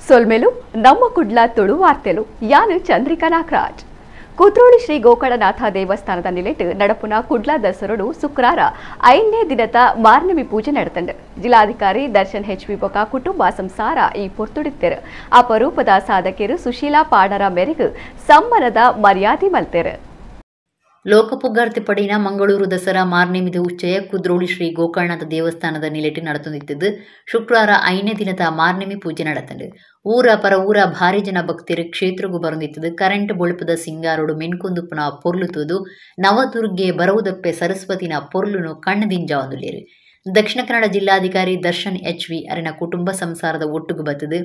ಸೊಲ್ಮೆಲು ನಮ್ಮ ಕುಡ್ಲ ತುಳು ವಾರ್ತೆಲು ಯಾನು ಚಂದ್ರಿಕಾ ನಾಗರಾಜ್ ಕುದ್ರೋಳಿ ಶ್ರೀ ಗೋಕರ್ಣನಾಥ ದೇವಸ್ಥಾನದ ನಿಲೆಟ್ ನಡಪುನ ಕುಡ್ಲ ದಸರಡು ಶುಕ್ರವಾರ 5ನೇ ದಿನದ ಮಾರ್ನಮಿ ಪೂಜೆ ನಡೆತಂಡು ಜಿಲ್ಲಾಧಿಕಾರಿ ದರ್ಶನ್ HB ಬೊಕ ಕುಟುಂಬ ಸಂಸಾರ ಈ ಪೊರ್ತುಡಿತ್ತೆರು ಅಪರೂಪದ ಸಾಧಕಿಯರು ಸುಶೀಲಾ ಪಾಡರ ಮೇರೆಗೆ ಸಮ್ಮನದ ಮರ್ಯಾದೆ ಮಲ್ತೆರು ಲೋಕಪುಗಾರ್ತಿ ಪಡಿನ ಮಂಗಳೂರು ದಸರಾ ಮಾರ್ನೆಮಿದ ಉಚ್ಚಯ ಕುದ್ರೋಳಿ ಶ್ರೀ ಗೋಕರ್ಣನಾಥ ದೇವಸ್ಥಾನದ ನಿಲೆಟ್ಟು ನಡೆತೊಂದಿತ್ತದು ಶುಕ್ರವಾರ 5ನೇ ದಿನದ ಮಾರ್ನೆಮಿ ಪೂಜೆ ನಡೆತಂಡು ಊರ ಪರ ಊರ ಭಾರಿ ಜನ ಭಕ್ತರು ಕ್ಷೇತ್ರಗೂ ಬರುಂದಿತ್ತದು ಕರೆಂಟ್ ಬೊಳುಪದ ಸಿಂಗಾರೋಡು ಮೆನ್ಕುಂದುಪ್ಪನ ಪೊರ್ಲು ತೂದು ನವದುರ್ಗೆ ಬರುವುದಪ್ಪೆ ಸರಸ್ವತಿನ ಪೊರ್ಲುನು ಕಣ್ಣದಿಂಜ ಒಂದುಲೇರು ದಕ್ಷಿಣ ಕನ್ನಡ ಜಿಲ್ಲಾಧಿಕಾರಿ ದರ್ಶನ್ HV ಅರಿನ ಕುಟುಂಬ ಸಂಸಾರದ ಒಟ್ಟುಗು ಬತ್ತದು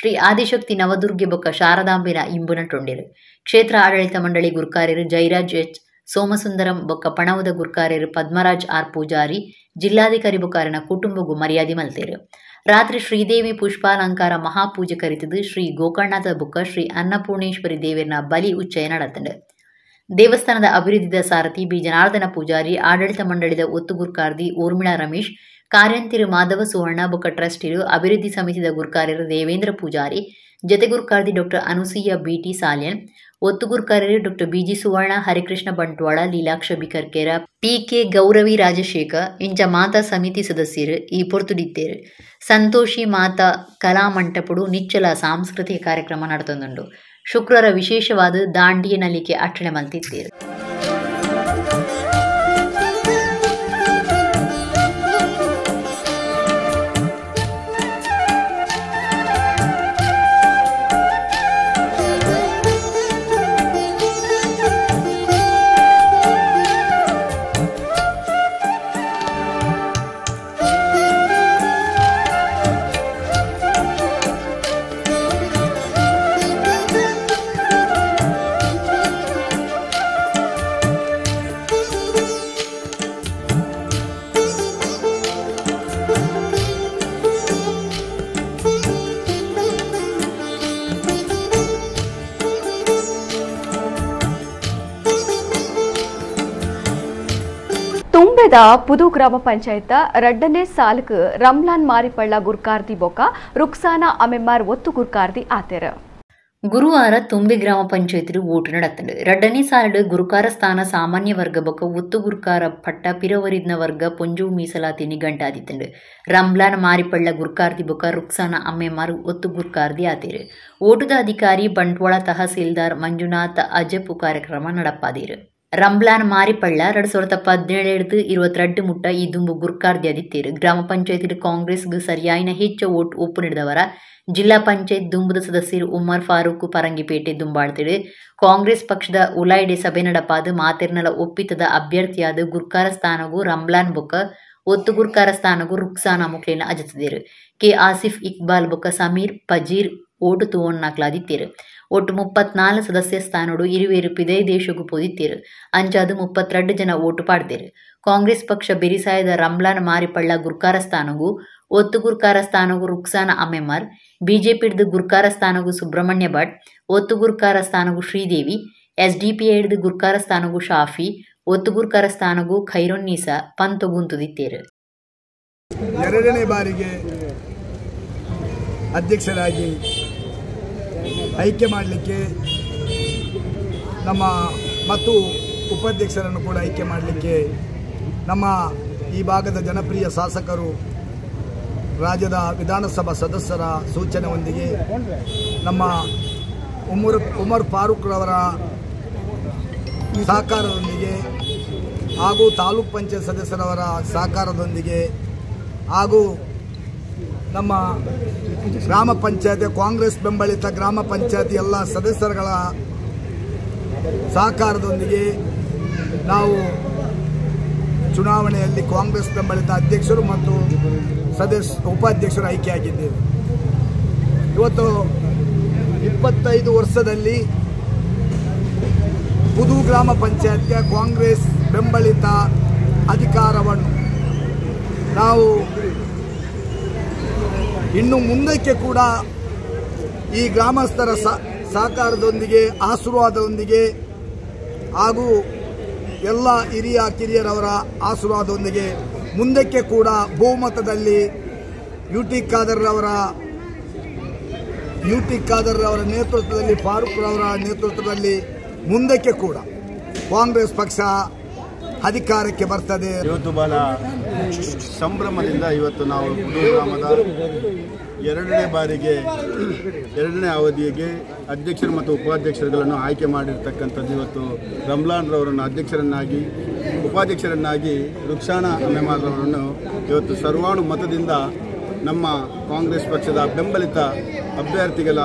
ಶ್ರೀ ಆದಿಶಕ್ತಿ ನವದುರ್ಗೆ ಬೊಕ್ಕ ಶಾರದಾಂಬೆನ ಇಂಬುನ ಟೊಂಡೆರು ಕ್ಷೇತ್ರ ಆಡಳಿತ ಮಂಡಳಿ ಗುರ್ಕಾರ್ಯರು ಜೈರಾಜ್ H ಸೋಮಸುಂದರಂ ಬೊಕ್ಕ ಪಣವದ ಗುರ್ಕಾರ್ಯರು ಪದ್ಮರಾಜ್ R ಪೂಜಾರಿ ಜಿಲ್ಲಾಧಿಕಾರಿ ಬೊಕ್ಕಾರನ ಕುಟುಂಬಗೂ ಮರ್ಯಾದೆ ಮಲ್ತೇರು ರಾತ್ರಿ ಶ್ರೀದೇವಿ ಪುಷ್ಪಾಲಂಕಾರ ಮಹಾಪೂಜೆ ಕರಿತದು ಶ್ರೀ ಗೋಕರ್ಣನಾಥ ಬೊಕ್ಕ ಶ್ರೀ ಅನ್ನಪೂರ್ಣೇಶ್ವರಿ ದೇವಿಯರ್ನ ಬಲಿ ಉಚ್ಚಯ ನಡೆತಂಡು ದೇವಸ್ಥಾನದ ಅಭಿವೃದ್ಧಿದ ಸಾರಥಿ ಬಿ ಜನಾರ್ದನ ಪೂಜಾರಿ ಆಡಳಿತ ಮಂಡಳಿದ ಒತ್ತುಗುರ್ಕಾರ್ದಿ ಊರ್ಮಿಳಾ ರಮೇಶ್ ಕಾರ್ಯಂತಿರು ಮಾಧವ ಸುವರ್ಣ ಬೊಕ್ಕ ಟ್ರಸ್ಟಿರು ಅಭಿವೃದ್ಧಿ ಸಮಿತಿದ ಗುರ್ಕಾರ್ಯರು ದೇವೇಂದ್ರ ಪೂಜಾರಿ ಜತೆಗುರ್ಕಾರ್ದಿ ಡಾಕ್ಟರ್ ಅನುಸೂಯ BT ಸಾಲ್ಯನ್ ಒತ್ತುಗುರ್ಕಾರ್ಯರು ಡಾಕ್ಟರ್ BG ಸುವರ್ಣ ಹರಿಕೃಷ್ಣ ಬಂಟ್ವಾಳ ಲೀಲಾಕ್ಷ ಬಿಕರ್ಕೇರ PK ಗೌರವಿ ರಾಜಶೇಖರ್ ಇಂಚ ಮಾತಾ ಸಮಿತಿ ಸದಸ್ಯರು ಈ ಪೊರ್ತುಡಿತ್ತೇರು ಸಂತೋಷಿ ಮಾತಾ ಕಲಾ ಮಂಟಪಡು ನಿಚ್ಚಲ ಸಾಂಸ್ಕೃತಿಕ ಕಾರ್ಯಕ್ರಮ ನಡೆತೊಂದುಂಡು ಶುಕ್ರವಾರ ವಿಶೇಷವಾದ ದಾಂಡಿಯ ನಲಿಕೆ ಅಟ್ಟಣೆ ಮಲ್ತಿದ್ದೇರು ತುಂಬೆದ ಪುದು ಗ್ರಾಮ ಪಂಚಾಯತ್ 2ನೇ ಸಾಲಕ್ಕೆ ರಮ್ಲಾನ್ ಮಾರಿಪಳ್ಳ ಗುರ್ಕಾರ್ದಿ ಬೊಕ ರುಕ್ಸಾನಾ ಅಮೆಮ್ಮಾರ್ ಒತ್ತು ಗುರ್ಕಾರ್ದಿ ಆತೆರ ಗುರುವಾರ ತುಂಬೆ ಗ್ರಾಮ ಪಂಚಾಯತ್ ಓಟು ನಡೆತಂಡು 2ನೇ ಸಾಲಡ್ ಗುರುಕಾರ ಸ್ಥಾನ ಸಾಮಾನ್ಯ ವರ್ಗ ಬೊಕ ಒತ್ತು ಗುರುಕಾರ ಪಟ್ಟ ಪಿರವರಿದ್ನ ವರ್ಗ ಪೊಂಜು ಮೀಸಲಾತಿ ನಿಗಂಟಾದಿತ್ತಂಡು ರಮ್ಲಾನ್ ಮಾರಿಪಳ್ಳ ಗುರ್ಕಾರ್ದಿ ಬೊಕ ರುಕ್ಸಾನಾ ಅಮ್ಮೆಮಾರ್ ಒತ್ತು ಗುರ್ಕಾರ್ದಿ ಆತೇರು ಓಟುದ ಅಧಿಕಾರಿ ಬಂಟ್ವಾಳ ತಹಸೀಲ್ದಾರ್ ಮಂಜುನಾಥ್ ಅಜಪು ಕಾರ್ಯಕ್ರಮ ನಡಪಾದೇರು ರಮ್ಲಾನ್ ಮಾರಿಪಳ್ಳ 2017-22 ಮುಟ್ಟ ಈ ದುಂಬು ಗುರ್ಕಾರ್ದಿ ಆದಿತ್ತೇರು ಗ್ರಾಮ ಪಂಚಾಯತ್ ಕಾಂಗ್ರೆಸ್ಗೆ ಸರಿಯಾಯಿನ ಹೆಚ್ಚು ಓಟ್ ಒಪ್ಪು ನೀಡಿದವರ ಜಿಲ್ಲಾ ಪಂಚಾಯತ್ ದುಂಬುದ ಸದಸ್ಯರು ಉಮರ್ ಫಾರೂಕ್ ಪರಂಗಿಪೇಟೆ ದುಂಬಾಡ್ತಿಡು ಕಾಂಗ್ರೆಸ್ ಪಕ್ಷದ ಉಲಾಯ್ಡೆ ಸಭೆ ನಡಪಾದು ಮಾತೆರ್ನಲ ಒಪ್ಪಿತದ ಅಭ್ಯರ್ಥಿಯಾದ ಗುರ್ಕಾರ ಸ್ಥಾನಗೂ ರಮ್ಲಾನ್ ಬೊಕ್ಕ ಒತ್ತು ಗುರ್ಕಾರ ಸ್ಥಾನಗೂ ರುಕ್ಸಾನಾ ಮುಕ್ಲೇನ ಅಜತದೇರು ಕೆ ಆಸಿಫ್ ಇಕ್ಬಾಲ್ ಬೊಕ್ಕ ಸಮೀರ್ ಪಜೀರ್ ಓಟು ತೋಣ್ಣಾಕ್ಲಾದಿತ್ತೇರು ಒಟ್ಟು 34 ಸದಸ್ಯ ಸ್ಥಾನೋಡು ಇರುವೇರು ಪಿದೈ ದೇಶಗೂ ಪೋದಿತ್ತೇರು ಅಂಚಾದು 32 ಜನ ಓಟು ಪಾಡ್ತೇರು ಕಾಂಗ್ರೆಸ್ ಪಕ್ಷ ಬೆರಿಸಾಯದ ರಮ್ಲಾನ್ ಮಾರಿಪಳ್ಳ ಗುರ್ಕಾರ ಸ್ಥಾನಗೂ ಒತ್ತು ಗುರ್ಕಾರ ಸ್ಥಾನಗೂ ರುಕ್ಸಾನಾ ಅಮೆಮಾರ್ ಬಿಜೆಪಿ ಹಿಡಿದು ಗುರ್ಕಾರ ಸ್ಥಾನಗೂ ಸುಬ್ರಹ್ಮಣ್ಯ ಭಟ್ ಒತ್ತು ಗುರ್ಕಾರ ಸ್ಥಾನಗೂ ಶ್ರೀದೇವಿ SDP ಹಿಡಿದು ಗುರ್ಕಾರ ಸ್ಥಾನಗೂ ಶಾಫಿ ಒತ್ತು ಗುರ್ಕಾರ ಸ್ಥಾನಗೂ ಖೈರೊನ್ನೀಸಾ ಪಂತೊಗುಂತುದಿತ್ತೇರು 2ನೇ ಬಾರಿಗೆ ಅಧ್ಯಕ್ಷರಾಗಿ ಆಯ್ಕೆ ಮಾಡಲಿಕ್ಕೆ ನಮ್ಮ ಮತ್ತು ಉಪಾಧ್ಯಕ್ಷರನ್ನು ಕೂಡ ಆಯ್ಕೆ ಮಾಡಲಿಕ್ಕೆ ನಮ್ಮ ಈ ಭಾಗದ ಜನಪ್ರಿಯ ಶಾಸಕರು ರಾಜ್ಯದ ವಿಧಾನಸಭಾ ಸದಸ್ಯರ ಸೂಚನೆಯೊಂದಿಗೆ ನಮ್ಮ ಉಮರ್ ಫಾರೂಕ್ ರವರ ಸಹಕಾರದೊಂದಿಗೆ ಹಾಗೂ ತಾಲೂಕ್ ಪಂಚಾಯತ್ ಸದಸ್ಯರವರ ಸಹಕಾರದೊಂದಿಗೆ ಹಾಗೂ ನಮ್ಮ ಗ್ರಾಮ ಪಂಚಾಯತಿ ಕಾಂಗ್ರೆಸ್ ಬೆಂಬಲಿತ ಗ್ರಾಮ ಪಂಚಾಯತಿ ಎಲ್ಲ ಸದಸ್ಯರುಗಳ ಸಹಕಾರದೊಂದಿಗೆ ನಾವು ಚುನಾವಣೆಯಲ್ಲಿ ಕಾಂಗ್ರೆಸ್ ಬೆಂಬಲಿತ ಅಧ್ಯಕ್ಷರು ಮತ್ತು ಉಪಾಧ್ಯಕ್ಷರು ಆಯ್ಕೆಯಾಗಿದ್ದೇವೆ. ಇವತ್ತು 25 ವರ್ಷದಲ್ಲಿ ಪುದು ಗ್ರಾಮ ಪಂಚಾಯತ್ಗೆ ಕಾಂಗ್ರೆಸ್ ಬೆಂಬಲಿತ ಅಧಿಕಾರವನ್ನು ನಾವು ಇನ್ನು ಮುಂದಕ್ಕೆ ಕೂಡ ಈ ಗ್ರಾಮಸ್ಥರ ಸಹಕಾರದೊಂದಿಗೆ ಆಶೀರ್ವಾದದೊಂದಿಗೆ ಹಾಗೂ ಎಲ್ಲ ಹಿರಿಯ ಕಿರಿಯರವರ ಆಶೀರ್ವಾದದೊಂದಿಗೆ ಮುಂದಕ್ಕೆ ಕೂಡ ಬಹುಮತದಲ್ಲಿ UT ಖಾದರ್ ಅವರ UT ಖಾದರ್ ಅವರ ನೇತೃತ್ವದಲ್ಲಿ, ಫಾರೂಕ್ ಅವರ ನೇತೃತ್ವದಲ್ಲಿ ಮುಂದಕ್ಕೆ ಕೂಡ ಕಾಂಗ್ರೆಸ್ ಪಕ್ಷ ಅಧಿಕಾರಕ್ಕೆ ಬರ್ತದೆ. ಇವತ್ತು ಬಹಳ ಸಂಭ್ರಮದಿಂದ ಇವತ್ತು ನಾವು ಕುದೂರು ಗ್ರಾಮದ ಎರಡನೇ ಬಾರಿಗೆ ಎರಡನೇ ಅವಧಿಗೆ ಅಧ್ಯಕ್ಷರು ಮತ್ತು ಉಪಾಧ್ಯಕ್ಷರುಗಳನ್ನು ಆಯ್ಕೆ ಮಾಡಿರ್ತಕ್ಕಂಥದ್ದು. ಇವತ್ತು ರಮ್ಲಾನ್ ರವರನ್ನು ಅಧ್ಯಕ್ಷರನ್ನಾಗಿ, ಉಪಾಧ್ಯಕ್ಷರನ್ನಾಗಿ ರುಕ್ಸಾನಾ ಮೆಮಾರ್ ರವರನ್ನು ಇವತ್ತು ಸರ್ವಾನುಮತದಿಂದ ನಮ್ಮ ಕಾಂಗ್ರೆಸ್ ಪಕ್ಷದ ಬೆಂಬಲಿತ ಅಭ್ಯರ್ಥಿಗಳ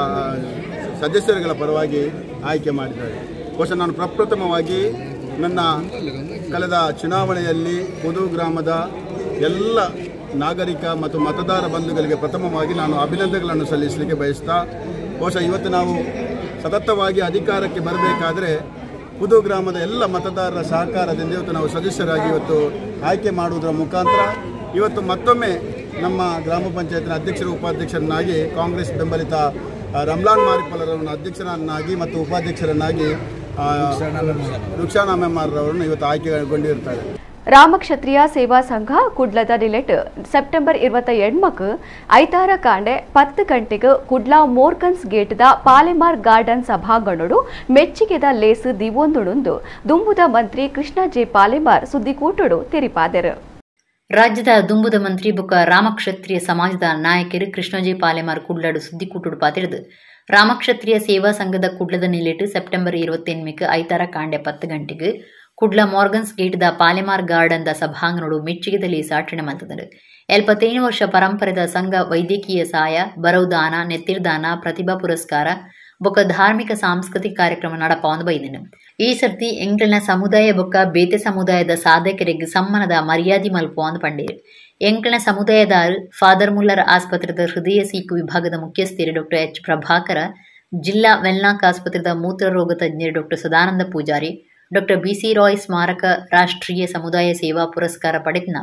ಸದಸ್ಯರುಗಳ ಪರವಾಗಿ ಆಯ್ಕೆ ಮಾಡಿದ್ದಾರೆ. ಬಹುಶಃ ನಾನು ಪ್ರಪ್ರಥಮವಾಗಿ ನನ್ನ ಕಳೆದ ಚುನಾವಣೆಯಲ್ಲಿ ಕುದೂರು ಗ್ರಾಮದ ಎಲ್ಲ ನಾಗರಿಕ ಮತ್ತು ಮತದಾರ ಬಂಧುಗಳಿಗೆ ಪ್ರಥಮವಾಗಿ ನಾನು ಅಭಿನಂದನೆಗಳನ್ನು ಸಲ್ಲಿಸಲಿಕ್ಕೆ ಬಯಸ್ತಾ, ಬಹುಶಃ ಇವತ್ತು ನಾವು ಸತತವಾಗಿ ಅಧಿಕಾರಕ್ಕೆ ಬರಬೇಕಾದರೆ ಕುದೂರು ಗ್ರಾಮದ ಎಲ್ಲ ಮತದಾರರ ಸಹಕಾರದಿಂದ ಇವತ್ತು ನಾವು ಸದಸ್ಯರಾಗಿ ಇವತ್ತು ಆಯ್ಕೆ ಮಾಡುವುದರ ಮುಖಾಂತರ ಇವತ್ತು ಮತ್ತೊಮ್ಮೆ ನಮ್ಮ ಗ್ರಾಮ ಪಂಚಾಯತ್ನ ಅಧ್ಯಕ್ಷರು ಉಪಾಧ್ಯಕ್ಷರನ್ನಾಗಿ ಕಾಂಗ್ರೆಸ್ ಬೆಂಬಲಿತ ರಮ್ಲಾನ್ ಮಾರಿಪಾಲರನ್ನು ಅಧ್ಯಕ್ಷರನ್ನಾಗಿ ಮತ್ತು ಉಪಾಧ್ಯಕ್ಷರನ್ನಾಗಿ ರುಕ್ಸಾನಾ ಮೆಮಾರ್ ಅವರನ್ನು ಇವತ್ತು ಆಯ್ಕೆಗೊಂಡಿರ್ತಾರೆ. ರಾಮಕ್ಷತ್ರಿಯ ಸೇವಾ ಸಂಘ ಕುಡ್ಲದ ನಿಲೆಟ್ ಸೆಪ್ಟೆಂಬರ್ 27 ಐತಾರ ಕಾಂಡೆ 10 ಗಂಟೆಗೆ ಕುಡ್ಲ ಮೋರ್ಗನ್ಸ್ ಗೇಟ್ದ ಪಾಲೆಮಾರ್ ಗಾರ್ಡನ್ ಸಭಾಂಗಣಡು ಮೆಚ್ಚಿಗೆದ ಲೇಸ್ ದಿವೊಂದುಡುಂದು ದುಂಬುದ ಮಂತ್ರಿ ಕೃಷ್ಣ ಜೆ ಪಾಲೆಮಾರ್ ಸುದ್ದಿಕೂಟಡು ತೆರಿಪಾದರು. ರಾಜ್ಯದ ದುಂಬುದ ಮಂತ್ರಿ ಬೊಕ್ಕ ರಾಮಕ್ಷತ್ರಿಯ ಸಮಾಜದ ನಾಯಕರು ಕೃಷ್ಣಜಿ ಪಾಲೆಮಾರ್ ಕುಡ್ಲಡು ಸುದ್ದಿಕೂಟಡು ಪಾತಿರದು. ರಾಮಕ್ಷತ್ರಿಯ ಸೇವಾ ಸಂಘದ ಕುಡ್ಲದ ನಿಲೆಟ್ ಸೆಪ್ಟೆಂಬರ್ 28 ಐತಾರ ಕಾಂಡೆ 10 ಗಂಟೆಗೆ ಕುಡ್ಲ ಮಾರ್ಗನ್ಸ್ ಗೇಟ್ದ ಪಾಲೆಮಾರ್ ಗಾರ್ಡನ್ದ ಸಭಾಂಗಣಡು ಮೆಚ್ಚುಗೆದಲ್ಲಿ ಸಾಟಣೆ ಮಂತದರು. 75 ವರ್ಷ ಪರಂಪರೆದ ಸಂಘ ವೈದ್ಯಕೀಯ ಸಹಾಯ, ಬರವುದಾನ, ನೆತ್ತಿರ್ದಾನ, ಪ್ರತಿಭಾ ಪುರಸ್ಕಾರ ಬೊಕ್ಕ ಧಾರ್ಮಿಕ ಸಾಂಸ್ಕೃತಿಕ ಕಾರ್ಯಕ್ರಮ ನಡಪಾವಂದು ಬೈದನು. ಈ ಸರ್ತಿ ಎಂಕ್ಲನ ಸಮುದಾಯ ಬೊಕ್ಕ ಬೇತೆ ಸಮುದಾಯದ ಸಾಧಕರಿಗೆ ಸಮ್ಮಾನದ ಮರ್ಯಾದೆ ಮಲ್ಪುವಂದು ಪಂಡೇರು. ಎಂಕ್ಲನ ಸಮುದಾಯದಾರು ಫಾದರ್ ಮುಲ್ಲರ್ ಆಸ್ಪತ್ರೆದ ಹೃದಯ ಸೀಕು ವಿಭಾಗದ ಮುಖ್ಯಸ್ಥರು ಡಾಕ್ಟರ್ H. ಪ್ರಭಾಕರ, ಜಿಲ್ಲಾ ವೆಲ್ನಾಕ್ ಆಸ್ಪತ್ರೆದ ಮೂತ್ರರೋಗ ತಜ್ಞರು doctor Sadananda Poojari, doctor BC Roy ಸ್ಮಾರಕ ರಾಷ್ಟ್ರೀಯ ಸಮುದಾಯ ಸೇವಾ ಪುರಸ್ಕಾರ ಪಡೆದ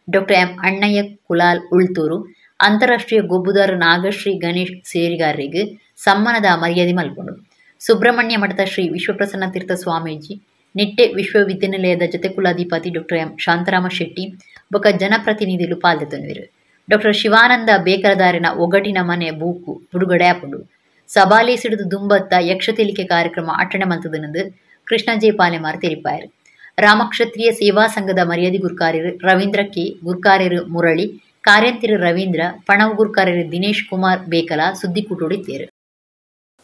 ಡಾಕ್ಟರ್ M. ಅಣ್ಣಯ್ಯ ಕುಲಾಲ್ ಉಳ್ತೂರು, ಅಂತಾರಾಷ್ಟ್ರೀಯ ಗೊಬ್ಬುದಾರ ನಾಗಶ್ರೀ ಗಣೇಶ್ ಸೇರಿಗಾರರಿಗೆ ಸಮ್ಮಾನದ ಮರ್ಯಾದೆ ಮಲ್ಪುಂಡು. ಸುಬ್ರಹ್ಮಣ್ಯ ಮಠದ ಶ್ರೀ ವಿಶ್ವಪ್ರಸನ್ನ ತೀರ್ಥ ಸ್ವಾಮೀಜಿ, ನಿಟ್ಟೆ ವಿಶ್ವವಿದ್ಯಾನಿಲಯದ ಜತೆ ಕುಲಾಧಿಪತಿ ಡಾಕ್ಟರ್ M. ಶಾಂತರಾಮ ಶೆಟ್ಟಿ ಬೊಕ್ಕ ಜನಪ್ರತಿನಿಧಿಗಳು ಪಾಲ್ಗೊಳ್ಳುವರು. ಡಾಕ್ಟರ್ ಶಿವಾನಂದ ಬೇಕರದಾರಿನ ಒಗಟಿನ ಮನೆ ಬೂಕು ಬಿಡುಗಡೆ ಆಪುಂಡು. ಸಭಾಲೆ ಸಿಡಿದು ದುಂಬತ್ತ ಯಕ್ಷತೆಲಿಕೆ ಕಾರ್ಯಕ್ರಮ ಅಟ್ಟಣೆ ಮಂತದನದು ಕೃಷ್ಣ ಜೆ ಪಾಲೆಮಾರ್ ತೆರಿಪಾಯರು. ರಾಮಕ್ಷತ್ರಿಯ ಸೇವಾ ಸಂಘದ ಮರ್ಯಾದೆ ಗುರ್ಕಾರ್ಯರು ರವೀಂದ್ರ ಕೆ, ಗುರ್ಕಾರ್ಯರು ಮುರಳಿ, ಕಾರ್ಯಂತಿರು ರವೀಂದ್ರ, ಪಣವು ಗುರ್ಕಾರ್ಯರು ದಿನೇಶ್ ಕುಮಾರ್ ಬೇಕಲ ಸುದ್ದಿಕೂಟೋಡಿದ್ದೇರು.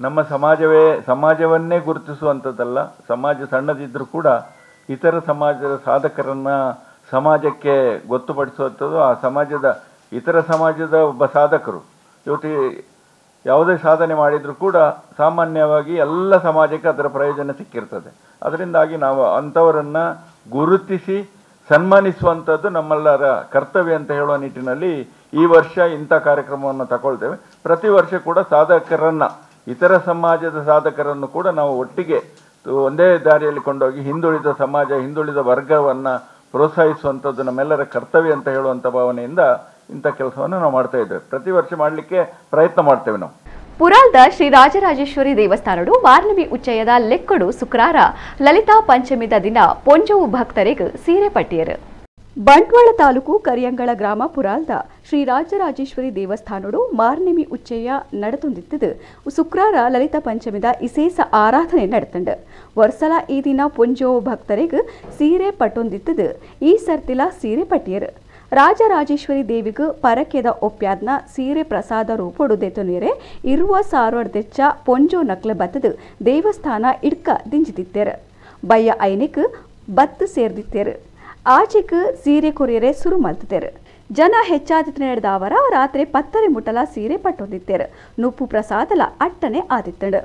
ನಮ್ಮ ಸಮಾಜವನ್ನೇ ಗುರುತಿಸುವಂಥದ್ದಲ್ಲ. ಸಮಾಜ ಸಣ್ಣದಿದ್ದರೂ ಕೂಡ ಇತರ ಸಮಾಜದ ಸಾಧಕರನ್ನು ಸಮಾಜಕ್ಕೆ ಗೊತ್ತುಪಡಿಸುವಂಥದ್ದು ಆ ಸಮಾಜದ ಇತರ ಸಮಾಜದ ಒಬ್ಬ ಸಾಧಕರು. ಇವತ್ತು ಯಾವುದೇ ಸಾಧನೆ ಮಾಡಿದರೂ ಕೂಡ ಸಾಮಾನ್ಯವಾಗಿ ಎಲ್ಲ ಸಮಾಜಕ್ಕೆ ಅದರ ಪ್ರಯೋಜನ ಸಿಕ್ಕಿರ್ತದೆ. ಅದರಿಂದಾಗಿ ನಾವು ಅಂಥವರನ್ನು ಗುರುತಿಸಿ ಸನ್ಮಾನಿಸುವಂಥದ್ದು ನಮ್ಮೆಲ್ಲರ ಕರ್ತವ್ಯ ಅಂತ ಹೇಳುವ ನಿಟ್ಟಿನಲ್ಲಿ ಈ ವರ್ಷ ಇಂಥ ಕಾರ್ಯಕ್ರಮವನ್ನು ತಗೊಳ್ತೇವೆ. ಪ್ರತಿ ವರ್ಷ ಕೂಡ ಸಾಧಕರನ್ನು, ಇತರ ಸಮಾಜದ ಸಾಧಕರನ್ನು ಕೂಡ ನಾವು ಒಟ್ಟಿಗೆ ಒಂದೇ ದಾರಿಯಲ್ಲಿ ಕೊಂಡೋಗಿ ಹಿಂದುಳಿದ ಸಮಾಜ, ಹಿಂದುಳಿದ ವರ್ಗವನ್ನು ಪ್ರೋತ್ಸಾಹಿಸುವಂಥದ್ದು ನಮ್ಮೆಲ್ಲರ ಕರ್ತವ್ಯ ಅಂತ ಹೇಳುವಂಥ ಭಾವನೆಯಿಂದ ಇಂಥ ಕೆಲಸವನ್ನು ನಾವು ಮಾಡ್ತಾ ಇದ್ದೇವೆ. ಪ್ರತಿ ವರ್ಷ ಮಾಡಲಿಕ್ಕೆ ಪ್ರಯತ್ನ ಮಾಡ್ತೇವೆ ನಾವು. ಪುರಾಲ್ದ ಶ್ರೀ ರಾಜರಾಜೇಶ್ವರಿ ದೇವಸ್ಥಾನಡು ವಾರ್ನವಿ ಉಚ್ಚಯದ ಲೆಕ್ಕಡು ಶುಕ್ರಾರ ಲಲಿತಾ ಪಂಚಮಿದ ದಿನ ಪೊಂಜವು ಭಕ್ತರಿಗೆ ಸೀರೆ ಪಟ್ಟಿಯರು. ಬಂಟ್ವಾಳ ತಾಲೂಕು ಕರಿಯಂಗಳ ಗ್ರಾಮ ಪುರಾಲ್ದ ಶ್ರೀ ರಾಜರಾಜೇಶ್ವರಿ ದೇವಸ್ಥಾನಡು ಮಾರ್ನಿಮಿ ಉಚ್ಚಯ ನಡೆತೊಂದಿತ್ತದು ಶುಕ್ರಾರ ಲಲಿತಾ ಪಂಚಮಿದ ಇಸೇಸ ಆರಾಧನೆ ನಡೆತಂಡು. ವರ್ಷಲ ಈ ದಿನ ಪೊಂಜವು ಭಕ್ತರಿಗೆ ಸೀರೆ ಪಟ್ಟೊಂದಿತ್ತದು ಈ ಸರ್ತಿಲ ಸೀರೆ ಪಟ್ಟಿಯರು. ರಾಜರಾಜೇಶ್ವರಿ ದೇವಿಗೂ ಪರಕೆದ ಒಪ್ಪ್ಯಾದ್ನ ಸೀರೆ ಪ್ರಸಾದ ರೂಪೊಡುದೆತೊನೆರೆ ಇರುವ ಸಾರ್ವರ್ದೆಚ್ಚ ಪೊಂಜೋ ನಕ್ಲ ಬತ್ತದು ದೇವಸ್ಥಾನ ಇಡ್ಕ ದಿಂಜಿದಿತ್ತೇರು. ಬಯ್ಯ ಐನಿಕ್ ಬತ್ತು ಸೇರ್ದಿತ್ತೇರು. ಆಚೆಕ್ ಸೀರೆ ಕೊರಿಯರೆ ಸುರು ಮಲ್ತಿದ್ದೇರು. ಜನ ಹೆಚ್ಚಾದಿತ್ತು ನಡೆದವರ ರಾತ್ರಿ 10 ಮುಟ್ಟಲ ಸೀರೆ ಪಟ್ಟೊಂದಿತ್ತೇರು. ನುಪ್ಪು ಪ್ರಸಾದಲ ಅಟ್ಟನೆ ಆದಿತ್ತಂಡು.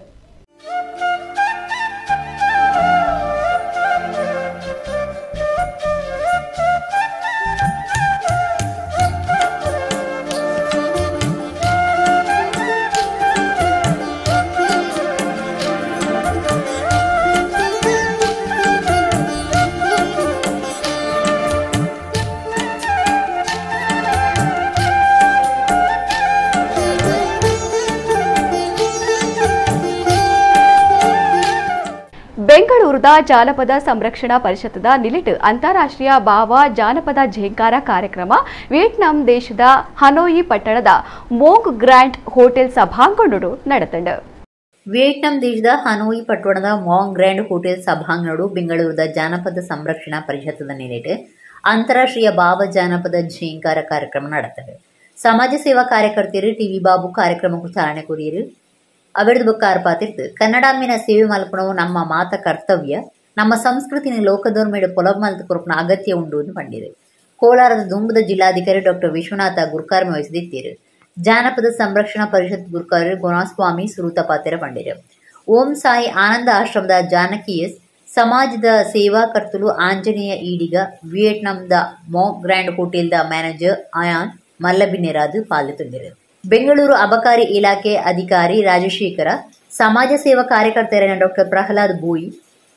ಬೆಂಗಳೂರದ ಜಾನಪದ ಸಂರಕ್ಷಣಾ ಪರಿಷತ್ದ ನಿಲಿಟ್ ಅಂತಾರಾಷ್ಟ್ರೀಯ ಬಾವಾ ಜಾನಪದ ಝೇಂಕಾರ ಕಾರ್ಯಕ್ರಮ ವಿಯೆಟ್ನಾಂ ದೇಶದ ಹನೋಯಿ ಪಟ್ಟಣದ ಮೋಂಗ್ ಗ್ರ್ಯಾಂಡ್ ಹೋಟೆಲ್ ಸಭಾಂಗಣಡು ನಡೆತಂಡ. ವಿಯೆಟ್ನಾಂ ದೇಶದ ಹನೋಯಿ ಪಟ್ಟಣದ ಮಾಂಗ್ ಗ್ರ್ಯಾಂಡ್ ಹೋಟೆಲ್ ಸಭಾಂಗಣಡು ಬೆಂಗಳೂರದ ಜಾನಪದ ಸಂರಕ್ಷಣಾ ಪರಿಷತ್ದ ನಿಲಿಟ್ ಅಂತಾರಾಷ್ಟ್ರೀಯ ಬಾವ ಜಾನಪದ ಝೇಂಕಾರ ಕಾರ್ಯಕ್ರಮ ನಡೆತದೆ. ಸಮಾಜ ಸೇವಾ ಕಾರ್ಯಕರ್ತೆಯರು ಟಿವಿ ಬಾಬು ಕಾರ್ಯಕ್ರಮಕ್ಕೂ ಚಾಲನೆ ಕೊರಿಯರು ಅವರದು ಬೊಕ್ಕ ಪಾತಿರ್ತು ಕನ್ನಡಾಂಬಿನ ಸೇವೆ ಮಲ್ಪಣವು ನಮ್ಮ ಮಾತ ಕರ್ತವ್ಯ, ನಮ್ಮ ಸಂಸ್ಕೃತಿನ ಲೋಕದೋರ್ ಮೇಡು ಪೊಲಬ್ ಮಲ್ತು ಕೊರಪನ ಅಗತ್ಯ ಉಂಡು ಎಂದು ಪಂಡಿರು. ಕೋಲಾರದ ದುಂಬದ ಜಿಲ್ಲಾಧಿಕಾರಿ ಡಾಕ್ಟರ್ ವಿಶ್ವನಾಥ ಗುರ್ಕಾರ್ಮೆ ವಹಿಸಿದ್ದರು. ಜಾನಪದ ಸಂರಕ್ಷಣಾ ಪರಿಷತ್ ಗುರ್ಕಾರ್ ಗುಣಸ್ವಾಮಿ ಸುರೂತ ಪಾತೆರ ಪಂಡಿರು. ಓಂ ಸಾಯಿ ಆನಂದ ಆಶ್ರಮದ ಜಾನಕಿಯಸ್ ಸಮಾಜದ ಸೇವಾ ಕರ್ತಲು ಆಂಜನೇಯ ಈಡಿಗ ವಿಯೆಟ್ನಾಂದ ಮೋಂಗ್ ಗ್ರ್ಯಾಂಡ್ ಹೋಟೆಲ್ದ ಮ್ಯಾನೇಜರ್ ಅಯಾನ್ ಮಲ್ಲಬಿನೆರಾದು ಪಾಲ್ಗೊಂಡಿರು. ಬೆಂಗಳೂರು ಅಬಕಾರಿ ಇಲಾಖೆ ಅಧಿಕಾರಿ ರಾಜಶೇಖರ, ಸಮಾಜ ಸೇವಾ ಕಾರ್ಯಕರ್ತರಾದ ಡಾಕ್ಟರ್ ಪ್ರಹ್ಲಾದ್ ಬೋಯಿ,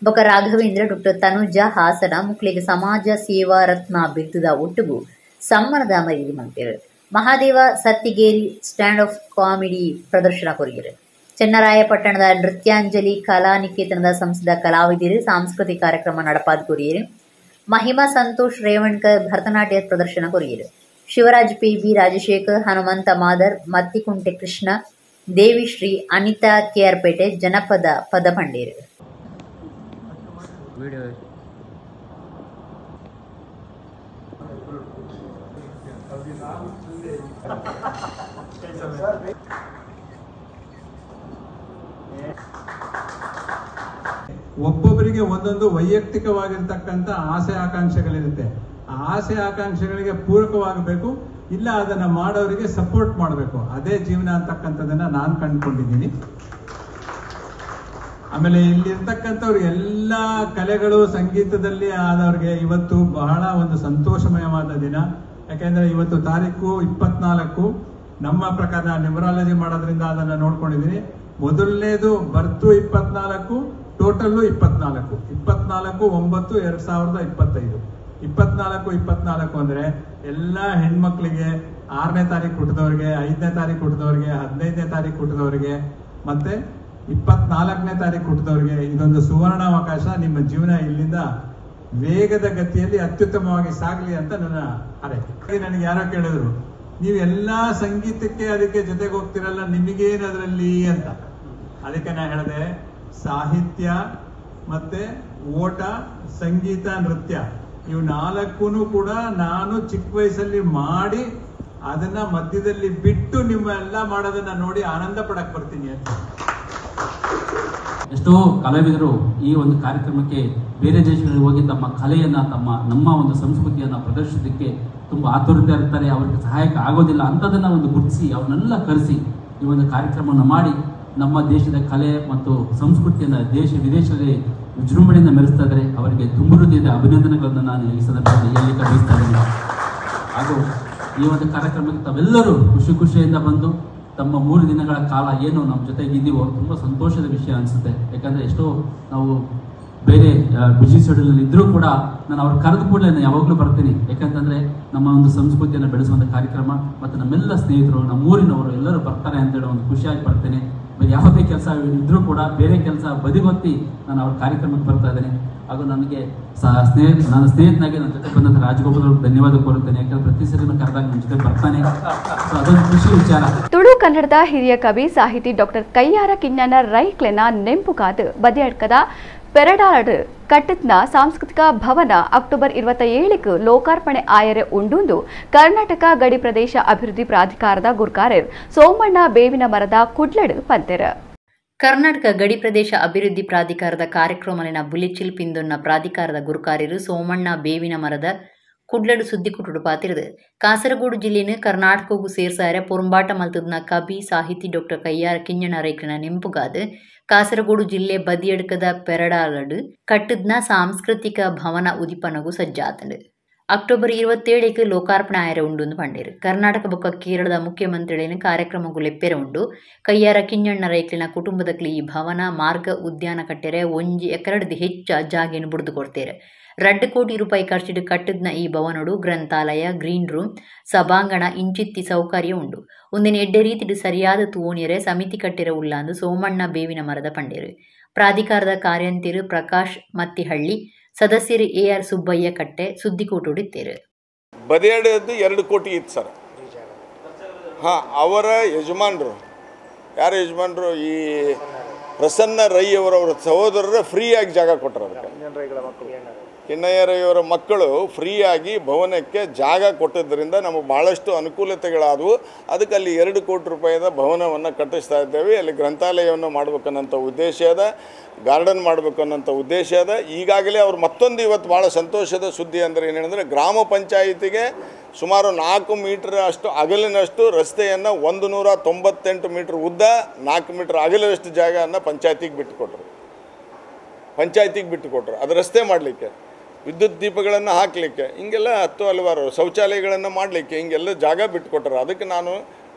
ಬೊಕ ರಾಘವೇಂದ್ರ, ಡಾಕ್ಟರ್ ತನುಜಾ ಹಾಸನ ಮುಕ್ಲಿಗೆ ಸಮಾಜ ಸೇವಾ ರತ್ನ ಬಿರುದುದ ಒಟ್ಟಿಗೂ ಸಮ್ಮಾನದ ಮರಿದು ಮಾಡಿರು. Mahadeva Sattigeri stand of comedy ಪ್ರದರ್ಶನ ಕೊರಿಯರು. ಚನ್ನರಾಯಪಟ್ಟಣದ ನೃತ್ಯಾಂಜಲಿ ಕಲಾನಿಕೇತನದ ಸಂಸ್ಥೆದ ಕಲಾವಿದರು ಸಾಂಸ್ಕೃತಿಕ ಕಾರ್ಯಕ್ರಮ ನಡಪಾದ ಕೊರಿಯರು. ಮಹಿಮಾ ಸಂತೋಷ್ ರೇವಣ್ಕರ್ ಭರತನಾಟ್ಯ ಪ್ರದರ್ಶನ ಕೊರಿಯರು. ಶಿವರಾಜ್ ಪಿ.ಬಿ. ರಾಜಶೇಖರ್, ಹನುಮಂತ ಮಾದರ್, ಮತ್ತಿಕುಂಟೆ ಕೃಷ್ಣ, ದೇವಿಶ್ರೀ, ಅನಿತಾ ಕೆಆರ್ಪೇಟೆ ಜನಪದ ಪದ ಪಂಡೇರು. ಒಬ್ಬೊಬ್ಬರಿಗೆ ಒಂದೊಂದು ವೈಯಕ್ತಿಕವಾಗಿರ್ತಕ್ಕಂಥ ಆಸೆ ಆಕಾಂಕ್ಷೆಗಳಿರುತ್ತೆ. ಆ ಆಸೆ ಆಕಾಂಕ್ಷೆಗಳಿಗೆ ಪೂರಕವಾಗಬೇಕು, ಇಲ್ಲ ಅದನ್ನ ಮಾಡೋರಿಗೆ ಸಪೋರ್ಟ್ ಮಾಡಬೇಕು. ಅದೇ ಜೀವನ ಅಂತಕ್ಕಂಥದ್ದನ್ನ ನಾನು ಕಂಡುಕೊಂಡಿದ್ದೀನಿ. ಆಮೇಲೆ ಇಲ್ಲಿರ್ತಕ್ಕಂಥವ್ರು ಎಲ್ಲ ಕಲೆಗಳು ಸಂಗೀತದಲ್ಲಿ ಆದವ್ರಿಗೆ ಇವತ್ತು ಬಹಳ ಒಂದು ಸಂತೋಷಮಯವಾದ ದಿನ. ಯಾಕೆಂದ್ರೆ ಇವತ್ತು ತಾರೀಕು 24. ನಮ್ಮ ಪ್ರಕಾರ ನ್ಯೂಮರಾಲಜಿ ಮಾಡೋದ್ರಿಂದ ಅದನ್ನ ನೋಡ್ಕೊಂಡಿದ್ದೀನಿ. ಮೊದಲನೇದು ಬರ್ತು 24, ಟೋಟಲ್ಲು 24. 24/9/2025. 24 ಅಂದ್ರೆ ಎಲ್ಲ ಹೆಣ್ಮಕ್ಳಿಗೆ 6ನೇ ತಾರೀಕು ಹುಟ್ಟಿದವ್ರಿಗೆ, 5ನೇ ತಾರೀಕು ಹುಟ್ಟಿದವ್ರಿಗೆ, 15ನೇ ತಾರೀಕು ಹುಟ್ಟಿದವ್ರಿಗೆ, ಮತ್ತೆ 24ನೇ ತಾರೀಕು ಹುಟ್ಟಿದವ್ರಿಗೆ ಇದೊಂದು ಸುವರ್ಣಾವಕಾಶ. ನಿಮ್ಮ ಜೀವನ ಇಲ್ಲಿಂದ ವೇಗದ ಗತಿಯಲ್ಲಿ ಅತ್ಯುತ್ತಮವಾಗಿ ಸಾಗಲಿ ಅಂತ ನನ್ನ ಹಾರೈಕೆ. ನನಗೆ ಯಾರೋ ಕೇಳಿದ್ರು, ನೀವು ಎಲ್ಲಾ ಸಂಗೀತಕ್ಕೆ ಅದಕ್ಕೆ ಜೊತೆಗೆ ಹೋಗ್ತಿರಲ್ಲ, ನಿಮಗೇನು ಅದರಲ್ಲಿ ಅಂತ. ಅದಕ್ಕೆ ನಾ ಹೇಳಿದೆ, ಸಾಹಿತ್ಯ ಮತ್ತೆ ಓಟ, ಸಂಗೀತ, ನೃತ್ಯ ಇವು 4 ಕೂಡ ನಾನು ಚಿಕ್ಕ ವಯಸ್ಸಲ್ಲಿ ಮಾಡಿ ಅದನ್ನ ಮಧ್ಯದಲ್ಲಿ ಬಿಟ್ಟು ನಿಮ್ಮ ಎಲ್ಲ ಮಾಡೋದನ್ನ ನೋಡಿ ಆನಂದ ಪಡಕ್ ಬರ್ತೀನಿ ಅಂತ. ಎಷ್ಟೋ ಕಲಾವಿದರು ಈ ಒಂದು ಕಾರ್ಯಕ್ರಮಕ್ಕೆ ಬೇರೆ ದೇಶಗಳಿಗೆ ಹೋಗಿ ತಮ್ಮ ಕಲೆಯನ್ನ ನಮ್ಮ ಒಂದು ಸಂಸ್ಕೃತಿಯನ್ನ ಪ್ರದರ್ಶಿಸಲಿಕ್ಕೆ ತುಂಬಾ ಆತುರತೆ ಇರ್ತಾರೆ. ಅವರಿಗೆ ಸಹಾಯಕ ಆಗೋದಿಲ್ಲ. ಅಂಥದನ್ನ ಒಂದು ಗುರುತಿಸಿ ಅವನ್ನೆಲ್ಲ ಕರೆಸಿ ಈ ಒಂದು ಕಾರ್ಯಕ್ರಮವನ್ನು ಮಾಡಿ ನಮ್ಮ ದೇಶದ ಕಲೆ ಮತ್ತು ಸಂಸ್ಕೃತಿಯನ್ನ ದೇಶ ವಿದೇಶದಲ್ಲಿ ವಿಜೃಂಭಣೆಯಿಂದ ಮೆರೆಸ್ತಾ ಇದ್ದಾರೆ. ಅವರಿಗೆ ತುಂಬ ಹೃದಯದ ಅಭಿನಂದನೆಗಳನ್ನು ನಾನು ಈ ಸಂದರ್ಭದಲ್ಲಿ ಹೇಳಲಿಕ್ಕೆ ಬಯಸ್ತಾ ಇದ್ದೀನಿ. ಹಾಗೂ ಈ ಒಂದು ಕಾರ್ಯಕ್ರಮಕ್ಕೆ ತಾವೆಲ್ಲರೂ ಖುಷಿಯಿಂದ ಬಂದು ತಮ್ಮ 3 ದಿನಗಳ ಕಾಲ ಏನು ನಮ್ಮ ಜೊತೆಗೆ ಇದ್ದೀವೋ ತುಂಬ ಸಂತೋಷದ ವಿಷಯ ಅನಿಸುತ್ತೆ. ಯಾಕಂದರೆ ಎಷ್ಟೋ ನಾವು ಬೇರೆ ಬಿಜಿ ಶೆಡ್ಯೂಲಲ್ಲಿ ಇದ್ದರೂ ಕೂಡ ನಾನು ಅವ್ರು ಕರೆದ ಕೂಡಲೇ ನಾನು ಯಾವಾಗಲೂ ಬರ್ತೀನಿ. ಯಾಕಂತಂದರೆ ನಮ್ಮ ಒಂದು ಸಂಸ್ಕೃತಿಯನ್ನು ಬೆಳೆಸುವಂಥ ಕಾರ್ಯಕ್ರಮ ಮತ್ತು ನಮ್ಮೆಲ್ಲ ಸ್ನೇಹಿತರು, ನಮ್ಮ ಊರಿನವರು ಎಲ್ಲರೂ ಬರ್ತಾರೆ ಅಂತೇಳಿ ಒಂದು ಖುಷಿಯಾಗಿ ಬರ್ತೇನೆ. ಯಾವುದೇ ಕೆಲಸ ಇದ್ರೂ ಕೂಡ ಬೇರೆ ಕೆಲಸ ಬದಿಗೊತ್ತಿ ನಾನು ಅವ್ರ ಕಾರ್ಯಕ್ರಮಕ್ಕೆ ಬರ್ತಾ ಇದ್ದೇನೆ. ಹಾಗೂ ನನಗೆ ನನ್ನ ಸ್ನೇಹಿತನಾಗಿ ನನ್ನ ಜೊತೆ ಬಂದಂಥ ರಾಜಗೋಪಾಲ್ ಅವ್ರಿಗೆ ಧನ್ಯವಾದ ಕೋರುತ್ತೇನೆ. ಯಾಕಂದ್ರೆ ಪ್ರತಿ ಸರಿನ ಕರೆದಾಗ ನನ್ನ ಜೊತೆ ಬರ್ತಾನೆ. ಅದೊಂದು ಖುಷಿ ವಿಚಾರ. ತುಳು ಕನ್ನಡದ ಹಿರಿಯ ಕವಿ ಸಾಹಿತಿ ಡಾಕ್ಟರ್ ಕಯ್ಯಾರ ಕಿಞ್ಞಣ್ಣ ರೈಕ್ಲೆನ ನೆಂಪುಗಾದ ಬದಿಯಡ್ಕದ ಪೆರಡಾಡ್ ಕಟ್ಟತ್ನ ಸಾಂಸ್ಕೃತಿಕ ಭವನ ಅಕ್ಟೋಬರ್ 27ಕ್ಕೆ ಲೋಕಾರ್ಪಣೆ ಆಯರೆ ಉಂಡುಂದು ಕರ್ನಾಟಕ ಗಡಿ ಪ್ರದೇಶ ಅಭಿವೃದ್ಧಿ ಪ್ರಾಧಿಕಾರದ ಗುರ್ಕಾರರ್ ಸೋಮಣ್ಣ ಬೇವಿನ ಮರದ ಕುಡ್ಲಡ್ ಪಂತೆರ. ಕರ್ನಾಟಕ ಗಡಿ ಪ್ರದೇಶ ಅಭಿವೃದ್ಧಿ ಪ್ರಾಧಿಕಾರದ ಕಾರ್ಯಕ್ರಮಲಿನ ಬುಲಿಚಿಲ್ ಪಿಂದೊನ್ನ ಪ್ರಾಧಿಕಾರದ ಗುರುಕಾರ್ಯರು ಸೋಮಣ್ಣ ಬೇವಿನ ಮರದ ಕುಡ್ಲಡು ಸುದ್ದಿ ಕುಟುಡು ಪಾತಿರದು. ಕಾಸರಗೋಡು ಜಿಲ್ಲೆನ ಕರ್ನಾಟಕಗೂ ಸೇರ್ಸಾರೆ ಪೊರಂಬಾಟ ಮಲ್ತದ್ನ ಕವಿ ಸಾಹಿತಿ ಡಾಕ್ಟರ್ ಕಯ್ಯಾರ ಕಿಞ್ಞಣ್ಣ ರೈಕ್ಲೆನ ನೆಂಪುಗಾದ ಕಾಸರಗೋಡು ಜಿಲ್ಲೆ ಬದಿಯಡ್ಕದ ಪೆರಡಾಲಡ್ ಕಟ್ಟದ್ನ ಸಾಂಸ್ಕೃತಿಕ ಭವನ ಉದಿಪನಗೂ ಸಜ್ಜಾತಂಡು. ಅಕ್ಟೋಬರ್ 27ಕ್ಕೆ ಲೋಕಾರ್ಪಣೆ ಆಯರ ಉಂಡು ಪಂಡೇರು. ಕರ್ನಾಟಕ ಬೊಕ್ಕ ಕೇರಳದ ಮುಖ್ಯಮಂತ್ರಿಗಳಿನ ಕಾರ್ಯಕ್ರಮಕ್ಕೂ ಲೆಪ್ಪೆರ ಉಂಡು. ಕಯ್ಯಾರ ಕಿಞ್ಞಣ್ಣ ರೈಕ್ಲಿನ ಕುಟುಂಬದಕ್ಲಿ ಈ ಭವನ ಮಾರ್ಗ ಉದ್ಯಾನ ಕಟ್ಟೆರೆ 1 ಎಕರೆಡ್ ಹೆಚ್ಚ ಜಾಗೆಯನ್ನು ಬುಡ್ದು ಕೊಡ್ತೇರೆ. 2 ಕೋಟಿ ರೂಪಾಯಿ ಖರ್ಚಿಡು ಕಟ್ಟಿದ್ನ ಈ ಭವನಡು ಗ್ರಂಥಾಲಯ, ಗ್ರೀನ್ ರೂಮ್, ಸಭಾಂಗಣ ಇಂಚಿತ್ತಿ ಸೌಕರ್ಯ ಉಂಡು. ಒಂದಿನ ಎಡ್ಡೆ ರೀತಿಡು ಸರಿಯಾದ ತೂಣಿಯರೆ ಸಮಿತಿ ಕಟ್ಟಿರ ಉಳ್ಳಾಂದು ಸೋಮಣ್ಣ ಬೇವಿನ ಮರದ ಪಂಡೇರು. ಪ್ರಾಧಿಕಾರದ ಕಾರ್ಯಂತಿರು ಪ್ರಕಾಶ್ ಮತ್ತಿಹಳ್ಳಿ, ಸದಸ್ಯರು AR ಸುಬ್ಬಯ್ಯ ಕಟ್ಟೆ ಸುದ್ದಿಕೋಟುಡಿತ್ತೇರು. ಬದಿಯಡದ್ದು 2 ಕೋಟಿ ಇತ್ತು ಸರ್. ಅವರ ಯಜಮಾನರು ಯಾರು ಯಜಮಾನರು ಈ ಪ್ರಸನ್ನ ರೈ ಅವರವರ ಸಹೋದರರ ಫ್ರೀಯಾಗಿ ಜಾಗ ಕೊಟ್ಟರು. ಅದಕ್ಕೆ ಕಿನ್ನಯ್ಯ ರೈ ಅವರ ಮಕ್ಕಳು ಫ್ರೀಯಾಗಿ ಭವನಕ್ಕೆ ಜಾಗ ಕೊಟ್ಟಿದ್ದರಿಂದ ನಮಗೆ ಭಾಳಷ್ಟು ಅನುಕೂಲತೆಗಳಾದವು. ಅದಕ್ಕೆ ಅಲ್ಲಿ 2 ಕೋಟಿ ರೂಪಾಯಿದ ಭವನವನ್ನು ಕಟ್ಟಿಸ್ತಾ ಇದ್ದೇವೆ. ಅಲ್ಲಿ ಗ್ರಂಥಾಲಯವನ್ನು ಮಾಡಬೇಕನ್ನೋಂಥ ಉದ್ದೇಶ ಅದ, ಗಾರ್ಡನ್ ಮಾಡಬೇಕು ಅನ್ನೋಂಥ ಉದ್ದೇಶ ಅದ. ಈಗಾಗಲೇ ಅವ್ರು ಮತ್ತೊಂದು ಇವತ್ತು ಭಾಳ ಸಂತೋಷದ ಸುದ್ದಿ ಅಂದರೆ ಏನೇನೆಂದರೆ ಗ್ರಾಮ ಪಂಚಾಯಿತಿಗೆ ಸುಮಾರು 4 ಮೀಟರ್ ಅಷ್ಟು ಅಗಲಿನಷ್ಟು ರಸ್ತೆಯನ್ನು 198 ಮೀಟರ್ ಉದ್ದ 4 ಮೀಟರ್ ಅಗಲಿನಷ್ಟು ಜಾಗವನ್ನು ಪಂಚಾಯತಿಗೆ ಬಿಟ್ಟುಕೊಟ್ರು. ಅದು ರಸ್ತೆ ಮಾಡಲಿಕ್ಕೆ, ವಿದ್ಯುತ್ ದೀಪಗಳನ್ನು ಹಾಕಲಿಕ್ಕೆ, ಹಿಂಗೆಲ್ಲ 10 ಹಲವಾರು ಶೌಚಾಲಯಗಳನ್ನು ಮಾಡಲಿಕ್ಕೆ ಹಿಂಗೆಲ್ಲ ಜಾಗ ಬಿಟ್ಟುಕೊಟ್ರು. ಅದಕ್ಕೆ ನಾನು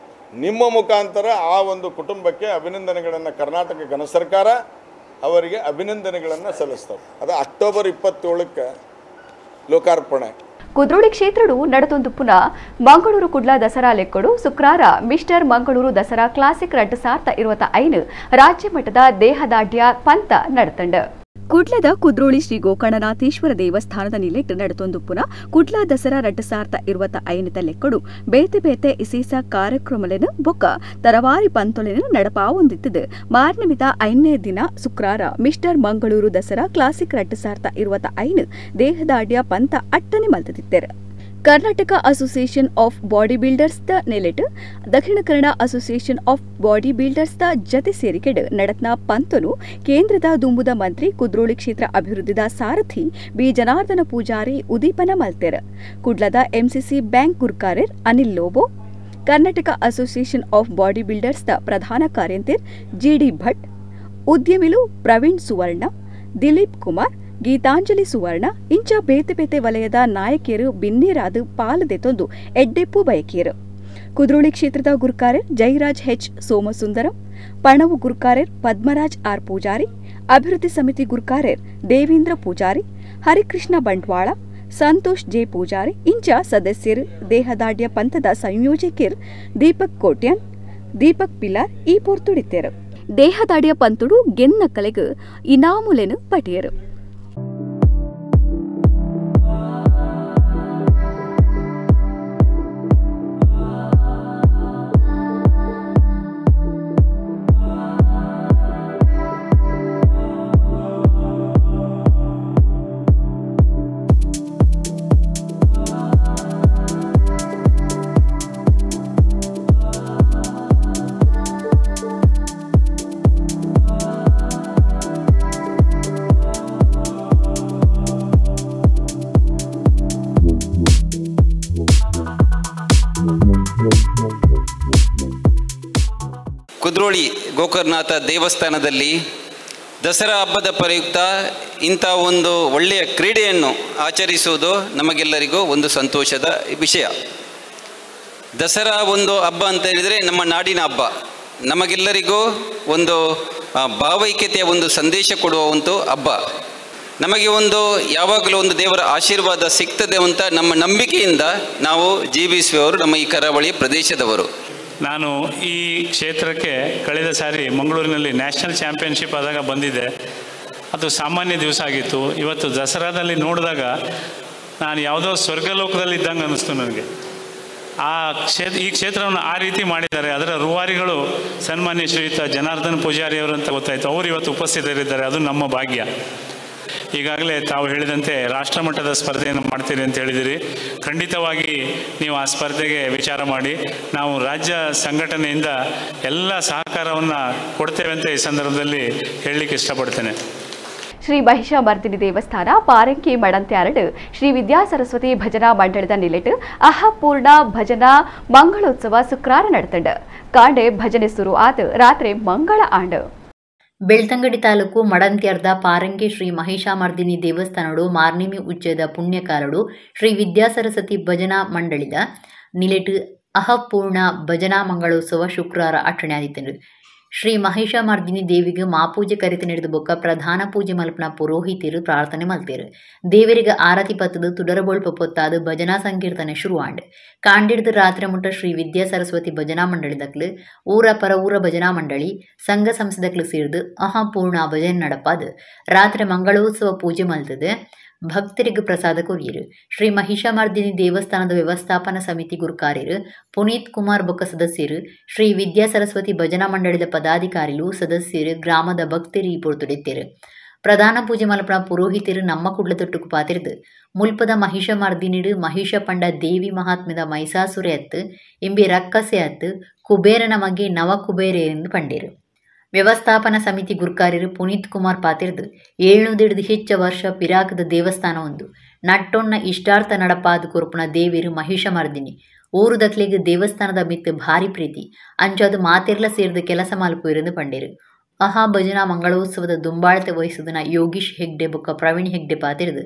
ನಿಮ್ಮ ಮುಖಾಂತರ ಆ ಒಂದು ಕುಟುಂಬಕ್ಕೆ ಅಭಿನಂದನೆಗಳನ್ನು, ಕರ್ನಾಟಕ ಘನ ಸರ್ಕಾರ ಅವರಿಗೆ ಅಭಿನಂದನೆಗಳನ್ನು ಸಲ್ಲಿಸ್ತವೆ. ಅದು ಅಕ್ಟೋಬರ್ 27ಕ್ಕೆ ಲೋಕಾರ್ಪಣೆ. ಕುದ್ರೋಳಿ ಕ್ಷೇತ್ರಡು ನಡತೊಂದು ಪುನಃ ಮಂಗಳೂರು ಕುಡ್ಲ ದಸರಾ ಲೆಕ್ಕಡು ಶುಕ್ರವಾರ ಮಿಸ್ಟರ್ ಮಂಗಳೂರು ದಸರಾ ಕ್ಲಾಸಿಕ್ 2025 ರಾಜ್ಯ ಮಟ್ಟದ ದೇಹದಾಢ್ಯ ಪಂತ ನಡತಂಡ. ಕುಡ್ಲದ ಕುದ್ರೋಳಿ ಶ್ರೀ ಗೋಕರ್ಣನಾಥೇಶ್ವರ ದೇವಸ್ಥಾನದ ನಿಲೆಟ್ ನಡತೊಂದು ಪುನಃ ಕುಡ್ಲ ದಸರಾ 2025 ಲೆಕ್ಕಡು ಬೇತೆ ಬೇತೆ ಇಸೀಸ ಕಾರ್ಯಕ್ರಮಲೆನು ಬೊಕ್ಕ ತರವಾರಿ ಪಂತೊಲೆನು ನಡಪಾವೊಂದಿತ್ತದು. ಮಾರ್ನಿಮಿತ 5ನೇ ದಿನ ಶುಕ್ರವಾರ ಮಿಸ್ಟರ್ ಮಂಗಳೂರು ದಸರಾ ಕ್ಲಾಸಿಕ್ 2025 ದೇಹದಾಢ್ಯ ಪಂತ ಅಟ್ಟನೆ ಮಲ್ತದಿತ್ತೆರು. Karnataka association of body builders ದ ನೆಲೆಟ್ Dakshina Kannada association of body builders ದ ಜತೆ ಸೇರಿಕೆಡ್ ನಡತ್ನ ಪಂತನು ಕೇಂದ್ರದ ದುಂಬುದ ಮಂತ್ರಿ ಕುದ್ರೋಳಿ ಕ್ಷೇತ್ರ ಅಭಿವೃದ್ಧಿದ ಸಾರಥಿ ಬಿ ಜನಾರ್ದನ ಪೂಜಾರಿ ಉದೀಪನ ಮಲ್ತೆರ್. ಕುಡ್ಲದ MCC ಬ್ಯಾಂಕ್ ಗುರ್ಕಾರೆರ್ Anil Lobo, Karnataka association of body builders ದ ಪ್ರಧಾನ ಕಾರ್ಯಂತಿರ್ GD ಭಟ್, ಉದ್ಯಮಿಲು ಪ್ರವೀಣ್ ಸುವರ್ಣ, ದಿಲೀಪ್ ಕುಮಾರ್, ಗೀತಾಂಜಲಿ ಸುವರ್ಣ ಇಂಚ ಬೇತೆ ಬೇತೆ ವಲಯದ ನಾಯಕಿಯರು ಬಿನ್ನೇರಾದು ಪಾಲದೆತೊಂದು ಎಡ್ಡೆಪ್ಪು ಬಯಕಿಯರು. ಕುದ್ರೋಳಿ ಕ್ಷೇತ್ರದ ಗುರ್ಕಾರೆರ್ ಜೈರಾಜ್ H ಸೋಮಸುಂದರಂ, ಪಣವು ಗುರ್ಕಾರೆರ್ ಪದ್ಮರಾಜ್ R ಪೂಜಾರಿ, ಅಭಿವೃದ್ಧಿ ಸಮಿತಿ ಗುರ್ಕಾರೆರ್ ದೇವೇಂದ್ರ ಪೂಜಾರಿ, ಹರಿಕೃಷ್ಣ ಬಂಟ್ವಾಳ, ಸಂತೋಷ್ J ಪೂಜಾರಿ ಇಂಚ ಸದಸ್ಯರು ದೇಹದಾಢ್ಯ ಪಂಥದ ಸಂಯೋಜಕಿಯರ್ ದೀಪಕ್ ಕೋಟ್ಯನ್, ದೀಪಕ್ ಪಿಲಾರ್ ಈ ಪೊರ್ತುಡಿತ್ತೇರು. ದೇಹದಾಢ್ಯ ಪಂತುಡು ಗೆನ್ನ ಕಲೆಗೆ ಇನಾಮುಲೆನು ಪಟಿಯರು. ಕುದ್ರೋಳಿ ಗೋಕರ್ಣನಾಥ ದೇವಸ್ಥಾನದಲ್ಲಿ ದಸರಾ ಹಬ್ಬದ ಪ್ರಯುಕ್ತ ಇಂಥ ಒಂದು ಒಳ್ಳೆಯ ಕ್ರೀಡೆಯನ್ನು ಆಚರಿಸುವುದು ನಮಗೆಲ್ಲರಿಗೂ ಒಂದು ಸಂತೋಷದ ವಿಷಯ. ದಸರಾ ಒಂದು ಹಬ್ಬ ಅಂತ ಹೇಳಿದರೆ ನಮ್ಮ ನಾಡಿನ ಹಬ್ಬ, ನಮಗೆಲ್ಲರಿಗೂ ಒಂದು ಭಾವೈಕ್ಯತೆಯ ಒಂದು ಸಂದೇಶ ಕೊಡುವ ಒಂದು ಹಬ್ಬ. ನಮಗೆ ಒಂದು ಯಾವಾಗಲೂ ಒಂದು ದೇವರ ಆಶೀರ್ವಾದ ಸಿಗ್ತದೆ ಅಂತ ನಮ್ಮ ನಂಬಿಕೆಯಿಂದ ನಾವು ಜೀವಿಸುವವರು ನಮ್ಮ ಈ ಕರಾವಳಿ ಪ್ರದೇಶದವರು. ನಾನು ಈ ಕ್ಷೇತ್ರಕ್ಕೆ ಕಳೆದ ಸಾರಿ ಮಂಗಳೂರಿನಲ್ಲಿ ನ್ಯಾಷನಲ್ ಚಾಂಪಿಯನ್ಶಿಪ್ ಆದಾಗ ಬಂದಿದ್ದೆ. ಅದು ಸಾಮಾನ್ಯ ದಿವಸ ಆಗಿತ್ತು. ಇವತ್ತು ದಸರಾದಲ್ಲಿ ನೋಡಿದಾಗ ನಾನು ಯಾವುದೋ ಸ್ವರ್ಗಲೋಕದಲ್ಲಿ ಇದ್ದಂಗೆ ಅನ್ನಿಸ್ತು ನನಗೆ. ಈ ಕ್ಷೇತ್ರವನ್ನು ಆ ರೀತಿ ಮಾಡಿದ್ದಾರೆ. ಅದರ ರೂವಾರಿಗಳು ಸನ್ಮಾನ್ಯ ಶ್ರೀಯುತ ಜನಾರ್ದನ್ ಪೂಜಾರಿ ಅವರಂತ ಗೊತ್ತಾಯಿತು. ಅವರು ಇವತ್ತು ಉಪಸ್ಥಿತರಿದ್ದಾರೆ, ಅದು ನಮ್ಮ ಭಾಗ್ಯ. ಈಗಾಗಲೇ ತಾವು ಹೇಳಿದಂತೆ ರಾಷ್ಟ್ರಮಟ್ಟದ ಸ್ಪರ್ಧೆಯನ್ನು ಮಾಡ್ತೀರಿ ಅಂತ ಹೇಳಿದಿರಿ. ಖಂಡಿತವಾಗಿ ನೀವು ಆ ಸ್ಪರ್ಧೆಗೆ ವಿಚಾರ ಮಾಡಿ. ನಾವು ರಾಜ್ಯ ಸಂಘಟನೆಯಿಂದ ಎಲ್ಲ ಸಹಕಾರವನ್ನು ಕೊಡ್ತೇವೆ ಅಂತ ಈ ಸಂದರ್ಭದಲ್ಲಿ ಹೇಳಲಿಕ್ಕೆ ಇಷ್ಟಪಡ್ತೇನೆ. ಶ್ರೀ ಮಹಿಷಾಮರ್ದಿನಿ ದೇವಸ್ಥಾನ ಪಾರಂಕಿ ಮಡಂತ್ಯಾರಡ್ ಶ್ರೀ ವಿದ್ಯಾ ಸರಸ್ವತಿ ಭಜನಾ ಮಂಡಳದ ನಿಲೆಟ್ ಅಹಪೂರ್ಣ ಭಜನಾ ಮಂಗಳೋತ್ಸವ ಶುಕ್ರವಾರ ನಡೆತಂಡ. ಕಾಂಡೆ ಭಜನೆ ಶುರು ಆದ ರಾತ್ರಿ ಮಂಗಳ ಆಂಡ್. ಬೆಳ್ತಂಗಡಿ ತಾಲೂಕು ಮಡಂತ್ಯರ್ದ ಪಾರಂಗಿ ಶ್ರೀ ಮಹಿಷಾಮರ್ದಿನಿ ದೇವಸ್ಥಾನಡು ಮಾರ್ನಿಮಿ ಉಚ್ಚದ ಪುಣ್ಯಕಾರಡು ಶ್ರೀ ವಿದ್ಯಾ ಸರಸ್ವತಿ ಭಜನಾ ಮಂಡಳಿದ ನಿಲೆಟ್ ಅಹಪೂರ್ಣ ಭಜನಾ ಮಂಗಳೋತ್ಸವ ಶುಕ್ರವಾರ ಆಚರಣೆ ಆದಿತ್ತು. ಶ್ರೀ ಮಹಿಷಮರ್ದಿನಿ ದೇವಿಗೆ ಮಾಪೂಜೆ ಕರಿತು ನಡೆದ ಬೊಕ್ಕ ಪ್ರಧಾನ ಪೂಜೆ ಮಲ್ಪನ ಪುರೋಹಿತರು ಪ್ರಾರ್ಥನೆ ಮಲ್ತೇರು. ದೇವರಿಗೆ ಆರತಿ ಪತ್ತದು ತುಡರಬೊಳ್ಪ ಪೊತ್ತಾದು ಭಜನಾ ಸಂಕೀರ್ತನೆ ಶುರುವಾಂಡ್. ಕಾಂಡಿಡ್ದು ರಾತ್ರಿ ಮುಟ್ಟ ಶ್ರೀ ವಿದ್ಯಾ ಸರಸ್ವತಿ ಭಜನಾ ಮಂಡಳಿ ದಕ್ಲು ಊರ ಪರ ಊರ ಭಜನಾ ಮಂಡಳಿ ಸಂಘ ಸಂಸ್ಥೆದಕ್ಲು ಸೇರ್ದು ಪೂರ್ಣ ಭಜನೆ ನಡಪಾದು. ರಾತ್ರಿ ಮಂಗಳೋತ್ಸವ ಪೂಜೆ ಮಲ್ತದು. ಭಕ್ತರಿಗೆ ಪ್ರಸಾದ ಕೊರಿಯರು. ಶ್ರೀ ಮಹಿಷಮರ್ದಿನಿ ದೇವಸ್ಥಾನದ ವ್ಯವಸ್ಥಾಪನಾ ಸಮಿತಿ ಗುರುಕಾರ್ಯರು ಪುನೀತ್ ಕುಮಾರ್ ಬೊಕ್ಕ ಸದಸ್ಯರು, ಶ್ರೀ ವಿದ್ಯಾ ಸರಸ್ವತಿ ಭಜನಾ ಮಂಡಳಿದ ಪದಾಧಿಕಾರಿಗಳು ಸದಸ್ಯರು, ಗ್ರಾಮದ ಭಕ್ತರು ಈ ಪೊರ್ತುಡಿತ್ತೇರು. ಪ್ರಧಾನ ಪೂಜೆ ಮಲ್ಪನ ಪುರೋಹಿತರು ನಮ್ಮ ಕುಡ್ಲ ತೊಟ್ಟುಕು ಪಾತಿರ್ದು ಮುಲ್ಪದ ಮಹಿಷಮರ್ದಿನಿಡು ಮಹಿಷ ಪಂಡ ದೇವಿ ಮಹಾತ್ಮ್ಯದ ಮೈಸಾಸುರೆ ಅತ್ತು ಇಂಬಿ ರಕ್ಕಸೆ ಅತ್ತು ಕುಬೇರನ ಮಗೆ ನವ ಕುಬೇರೆ ಎಂದು ಪಂಡೇರು. ವ್ಯವಸ್ಥಾಪನಾ ಸಮಿತಿ ಗುರುಕಾರ್ಯರು ಪುನೀತ್ ಕುಮಾರ್ ಪಾತಿರ್ದು 700 ಹೆಚ್ಚ ವರ್ಷ ಪಿರಾಕದ ದೇವಸ್ಥಾನ ಒಂದು ನಟ್ಟೊಣ್ಣ ಇಷ್ಟಾರ್ಥ ನಡಪಾದ ಕೊರ್ಪುನ ದೇವಿರು ಮಹಿಷಮರ್ದಿನಿ ಊರು ದಕ್ಲಿಗೆ ದೇವಸ್ಥಾನದ ಮಿತ್ತು ಭಾರಿ ಪ್ರೀತಿ ಅಂಚದು ಮಾತೆರ್ಲ ಸೇರಿದ ಕೆಲಸ ಮಲ್ಪುವಿರೆಂದು ಪಂಡೇರು. ಭಜನಾ ಮಂಗಳೋತ್ಸವದ ದುಂಬಾಳತೆ ವಹಿಸುದನ ಯೋಗೀಶ್ ಹೆಗ್ಡೆ ಬೊಕ್ಕ ಪ್ರವೀಣ್ ಹೆಗ್ಡೆ ಪಾತಿರ್ದು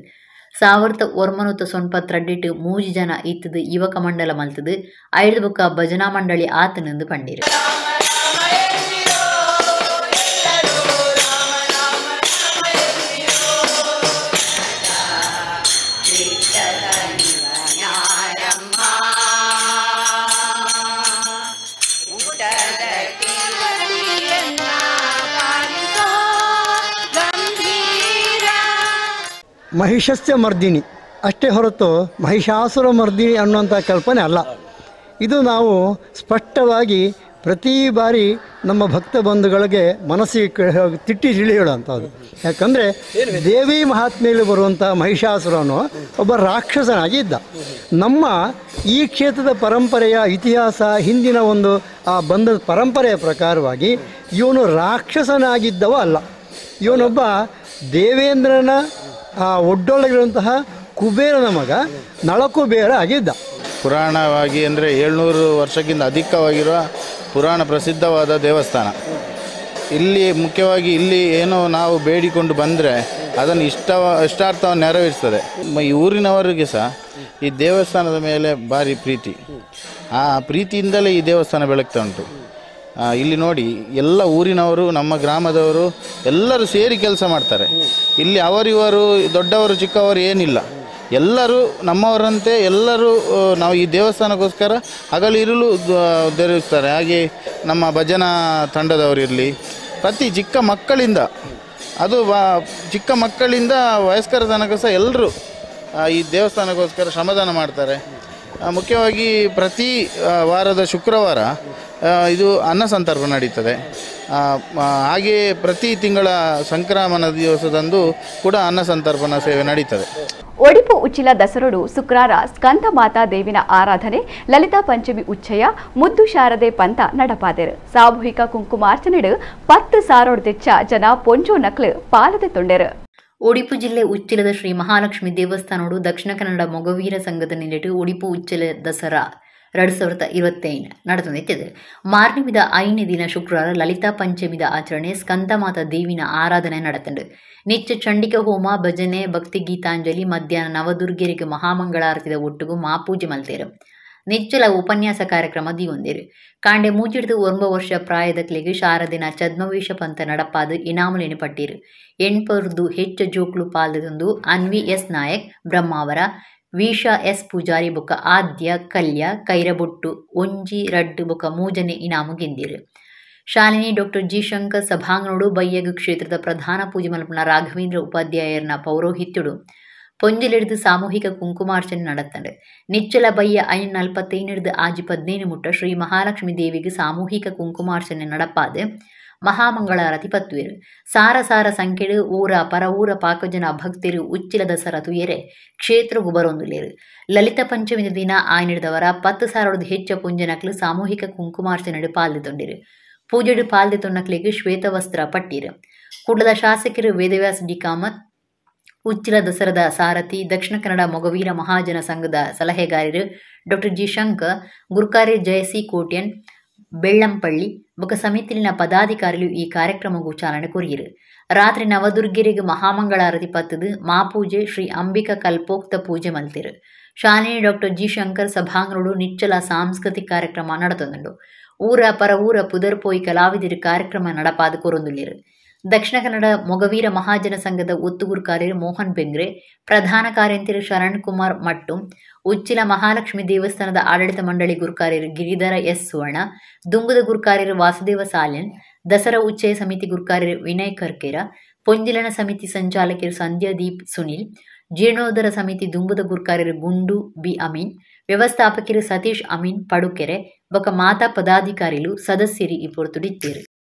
1993 3 ಜನ ಇತ್ತದು ಯುವಕ ಮಂಡಲ ಮಲ್ತದು 5 ಬೊಕ್ಕ ಭಜನಾ ಮಂಡಳಿ ಆತನೆಂದು ಪಂಡೇರು. ಮಹಿಷಸ್ಯ ಮರ್ದಿನಿ ಅಷ್ಟೇ ಹೊರತು ಮಹಿಷಾಸುರ ಮರ್ದಿನಿ ಅನ್ನುವಂಥ ಕಲ್ಪನೆ ಅಲ್ಲ. ಇದು ನಾವು ಸ್ಪಷ್ಟವಾಗಿ ಪ್ರತಿ ಬಾರಿ ನಮ್ಮ ಭಕ್ತ ಬಂಧುಗಳಿಗೆ ಮನಸ್ಸಿಗೆ ತಿಟ್ಟಿ ತಿಳಿಯುವಂಥದ್ದು. ಯಾಕಂದರೆ ದೇವಿ ಮಹಾತ್ಮೆಯಲ್ಲಿ ಬರುವಂಥ ಮಹಿಷಾಸುರನು ಒಬ್ಬ ರಾಕ್ಷಸನಾಗಿ ಇದ್ದ. ನಮ್ಮ ಈ ಕ್ಷೇತ್ರದ ಪರಂಪರೆಯ ಇತಿಹಾಸ ಹಿಂದಿನ ಒಂದು ಆ ಬಂಧದ ಪರಂಪರೆಯ ಪ್ರಕಾರವಾಗಿ ಇವನು ರಾಕ್ಷಸನಾಗಿದ್ದವ ಅಲ್ಲ. ಇವನೊಬ್ಬ ದೇವೇಂದ್ರನ ಒಡ್ಡೊಳಗಿರುವಂತಹ ಕುಬೇರನ ಮಗ ನಳಕುಬೇರ ಆಗಿದ್ದ. ಪುರಾಣವಾಗಿ ಅಂದರೆ 700 ವರ್ಷಕ್ಕಿಂತ ಅಧಿಕವಾಗಿರುವ ಪುರಾಣ ಪ್ರಸಿದ್ಧವಾದ ದೇವಸ್ಥಾನ. ಇಲ್ಲಿ ಮುಖ್ಯವಾಗಿ ಇಲ್ಲಿ ಏನೋ ನಾವು ಬೇಡಿಕೊಂಡು ಬಂದರೆ ಅದನ್ನು ಇಷ್ಟಾರ್ಥವನ್ನು ನೆರವೇರಿಸ್ತದೆ. ಈ ಊರಿನವರಿಗೆ ಸಹ ಈ ದೇವಸ್ಥಾನದ ಮೇಲೆ ಭಾರಿ ಪ್ರೀತಿ. ಆ ಪ್ರೀತಿಯಿಂದಲೇ ಈ ದೇವಸ್ಥಾನ ಬೆಳಗ್ತಾ ಉಂಟು. ಇಲ್ಲಿ ನೋಡಿ, ಎಲ್ಲ ಊರಿನವರು, ನಮ್ಮ ಗ್ರಾಮದವರು ಎಲ್ಲರೂ ಸೇರಿ ಕೆಲಸ ಮಾಡ್ತಾರೆ. ಇಲ್ಲಿ ಅವರಿವರು ದೊಡ್ಡವರು ಚಿಕ್ಕವರು ಏನಿಲ್ಲ, ಎಲ್ಲರೂ ನಮ್ಮವರಂತೆ. ಎಲ್ಲರೂ ನಾವು ಈ ದೇವಸ್ಥಾನಕ್ಕೋಸ್ಕರ ಹಗಲಿರುಳು ಧರಿಸ್ತಾರೆ. ಹಾಗೆ ನಮ್ಮ ಭಜನಾ ತಂಡದವರಿರಲಿ, ಪ್ರತಿ ಚಿಕ್ಕ ಮಕ್ಕಳಿಂದ ಚಿಕ್ಕ ಮಕ್ಕಳಿಂದ ವಯಸ್ಕರ ತನಕ ಸಹ ಎಲ್ಲರೂ ಈ ದೇವಸ್ಥಾನಕ್ಕೋಸ್ಕರ ಶ್ರಮದಾನ ಮಾಡ್ತಾರೆ. ಮುಖ್ಯವಾಗಿ ಪ್ರತಿ ವಾರದ ಶುಕ್ರವಾರ ಇದು ಅನ್ನ ಸಂತರ್ಪಣೆ ನಡೀತದೆ. ಹಾಗೆ ಪ್ರತಿ ತಿಂಗಳ ಸಂಕ್ರಮಣ ದಿವಸದಂದು ಕೂಡ ಅನ್ನ ಸಂತರ್ಪಣಾ ಸೇವೆ ನಡೀತದೆ. ಒಡಿಪು ಉಚ್ಚಿಲ ದಸರಡು ಶುಕ್ರಾರ ಸ್ಕಂದ ಮಾತಾ ದೇವಿನ ಆರಾಧನೆ, ಲಲಿತಾ ಪಂಚಮಿ ಉಚ್ಚಯ, ಮುದ್ದು ಶಾರದೆ ಪಂತ ನಡಪಾದೆರು. ಸಾಮೂಹಿಕ ಕುಂಕುಮಾರ್ಚನೆಡು 10,000 ತೆಚ್ಚ ಜನ ಪೊಂಜೋ ನಕ್ಲು ಪಾಲದೆ ತೊಂಡೆರು. ಉಡುಪು ಜಿಲ್ಲೆ ಉಚ್ಚಿಲದ ಶ್ರೀ ಮಹಾಲಕ್ಷ್ಮಿ ದೇವಸ್ಥಾನೋಡು ದಕ್ಷಿಣ ಕನ್ನಡ ಮೊಗವೀರ ಸಂಘದ ನಿಲೆಟ್ಟು ಉಡುಪು ಉಚ್ಚಿಲ ದಸರಾ 2025 ನಡೆದುನಿಂತಿದೆ. ಮಾರ್ನಿಮಿದ 5ನೇ ದಿನ ಶುಕ್ರವಾರ ಲಲಿತಾ ಪಂಚಮಿದ ಆಚರಣೆ, ಸ್ಕಂದಮಾತಾ ದೇವಿನ ಆರಾಧನೆ ನಡೆತಂಡು. ನಿತ್ಯ ಚಂಡಿಕ ಹೋಮ, ಭಜನೆ, ಭಕ್ತಿ ಗೀತಾಂಜಲಿ, ಮಧ್ಯಾಹ್ನ ನವದುರ್ಗೆರಿಗೆ ಮಹಾಮಂಗಳಾರತಿದ ಒಟ್ಟಿಗೂ ಮಾಪೂಜೆ ಮಲ್ತೇರು. ನಿಚ್ಚಲ ಉಪನ್ಯಾಸ ಕಾರ್ಯಕ್ರಮ ದಿಗೊಂದೇರು. ಕಾಂಡೆ ಮೂಜಿಡ್ದು 9 ವರ್ಷ ಪ್ರಾಯದಕ್ಲಿಗೆ ಶಾರದಿನ ಛದ್ಮವೇಷ ಪಂಥ ನಡಪಾದು ಇನಾಮುಲೇನು ಪಟ್ಟೀರು. 800 ಹೆಚ್ಚು ಜೋಕ್ಲು ಪಾಲ್ದೊಂದು ಅನ್ವಿ ಎಸ್ ನಾಯಕ್, ಬ್ರಹ್ಮಾವರ, ವೀಷಾ ಎಸ್ ಪೂಜಾರಿ ಬೊಕ್ಕ ಆದ್ಯ, ಕಲ್ಯ, ಕೈರಬೊಟ್ಟು, ಒಂಜಿ, ರಡ್ಡು ಬೊಕ್ಕ ಮೂಜನೆ ಇನಾಮು ಗೆಂದಿರು. ಶಾಲಿನಿ ಡಾಕ್ಟರ್ ಜಿ ಶಂಕರ್ ಸಭಾಂಗಣೋಡು ಬಯ್ಯಗ ಕ್ಷೇತ್ರದ ಪ್ರಧಾನ ಪೂಜೆ ಮಲ್ಪನ ರಾಘವೇಂದ್ರ ಉಪಾಧ್ಯಾಯರ್ನ ಪೌರೋಹಿತ್ಯುಡು ಪೊಂಜಲಿಡ್ದು ಸಾಮೂಹಿಕ ಕುಂಕುಮಾರ್ಚನೆ ನಡೆತಂಡು. ನಿಚ್ಚಲ ಬಯ್ಯ 45 ಆಜಿ 15 ಮುಟ್ಟ ಶ್ರೀ ಮಹಾಲಕ್ಷ್ಮಿ ದೇವಿಗೆ ಸಾಮೂಹಿಕ ಕುಂಕುಮಾರ್ಚನೆ ನಡಪಾದು ಮಹಾಮಂಗಳಾರತಿ ಪತ್ತುವೆರು. ಸಾರ ಸಂಖ್ಯೆಡು ಊರ ಪರ ಊರ ಪಾಕಜನ ಭಕ್ತರು ಉಚ್ಚಿಲ ದಸರಾ ತುಯರೆ ಕ್ಷೇತ್ರಗೂ ಬರೊಂದುಲ್ಲೇರು. ಲಲಿತ ಪಂಚಮಿದ ದಿನ ಆಯ್ನಿಡ್ದವರ 10,000 ಹೆಚ್ಚು ಪುಂಜನಕ್ಲು ಸಾಮೂಹಿಕ ಕುಂಕುಮಾರ್ಚನೆಡು ಪಾಲ್ದೊಂಡಿರು. ಪೂಜೆಡು ಪಾಲ್ದೊನ್ನಕ್ಲಿಗೆ ಶ್ವೇತವಸ್ತ್ರ ಪಟ್ಟೀರು. ಕುಡ್ಲದ ಶಾಸಕರು ವೇದವ್ಯಾಸ ಡಿ ಕಾಮತ್, ಉಚ್ಚಿಲ ದಸರದ ಸಾರಥಿ, ದಕ್ಷಿಣ ಕನ್ನಡ ಮೊಗವೀರ ಮಹಾಜನ ಸಂಘದ ಸಲಹೆಗಾರರು ಡಾಕ್ಟರ್ ಜಿ ಶಂಕರ್, ಗುರುಕಾರ್ಯ ಜಯಸಿ ಕೋಟ್ಯನ್, ಬೆಳ್ಳಂಪಳ್ಳಿ ಬೊಕ್ಕ ಸಮಿತಿಲಿನ ಪದಾಧಿಕಾರಿಗಳು ಈ ಕಾರ್ಯಕ್ರಮಕ್ಕೂ ಚಾಲನೆ ಕೊರಿಯರು. ರಾತ್ರಿ ನವದುರ್ಗೆರಿಗೆ ಮಹಾಮಂಗಳಾರತಿ ಪತ್ತದು ಮಾಪೂಜೆ, ಶ್ರೀ ಅಂಬಿಕಾ ಕಲ್ಪೋಕ್ತ ಪೂಜೆ ಮಲ್ತಿರು. ಶಾಲಿನಿ ಡಾಕ್ಟರ್ ಜಿ ಶಂಕರ್ ಸಭಾಂಗಣೋಡು ನಿಚ್ಚಲ ಸಾಂಸ್ಕೃತಿಕ ಕಾರ್ಯಕ್ರಮ ನಡೆತೊಂದುಂಡು. ಊರ ಪರ ಊರ ಪುದರ್ ಪೋಯಿ ಕಲಾವಿದರು ಕಾರ್ಯಕ್ರಮ ನಡಪಾದ ಕೊರೊಂದುಳ್ಳಿರು. ದಕ್ಷಿಣ ಕನ್ನಡ ಮೊಗವೀರ ಮಹಾಜನ ಸಂಘದ ಒತ್ತುಗುರು ಕಾರ್ಯರು ಮೋಹನ್ ಬೆಂಗ್ರೆ, ಪ್ರಧಾನ ಕಾರ್ಯಂತಿರು ಶರಣ್ ಕುಮಾರ್ ಮಟ್ಟುಂ, ಉಚ್ಚಿಲ ಮಹಾಲಕ್ಷ್ಮಿ ದೇವಸ್ಥಾನದ ಆಡಳಿತ ಮಂಡಳಿ ಗುರುಕಾರ್ಯರು ಗಿರಿಧರ ಎಸ್ ಸುವರ್ಣ, ದುಂಗುದ ಗುರುಕಾರ್ಯರು ವಾಸುದೇವ ಸಾಲ್ಯನ್, ದಸರಾ ಉಚ್ಚಯ ಸಮಿತಿ ಗುರುಕಾರ್ಯರು ವಿನಯ್ ಕರ್ಕೇರ, ಪೊಂಜಿಲನ ಸಮಿತಿ ಸಂಚಾಲಕರು ಸಂಧ್ಯಾದೀಪ್ ಸುನಿಲ್, ಜೀರ್ಣೋದ್ಧಾರ ಸಮಿತಿ ದುಂಬುದ ಗುರುಕಾರ್ಯರು ಗುಂಡು ಬಿ ಅಮೀನ್, ವ್ಯವಸ್ಥಾಪಕರು ಸತೀಶ್ ಅಮೀನ್ ಪಡುಕೆರೆ ಬೊಕ ಮಾತಾ ಪದಾಧಿಕಾರಿಗಳು ಸದಸ್ಯರು ಈ ಪೊರ್ತುಡಿದ್ದೇರು.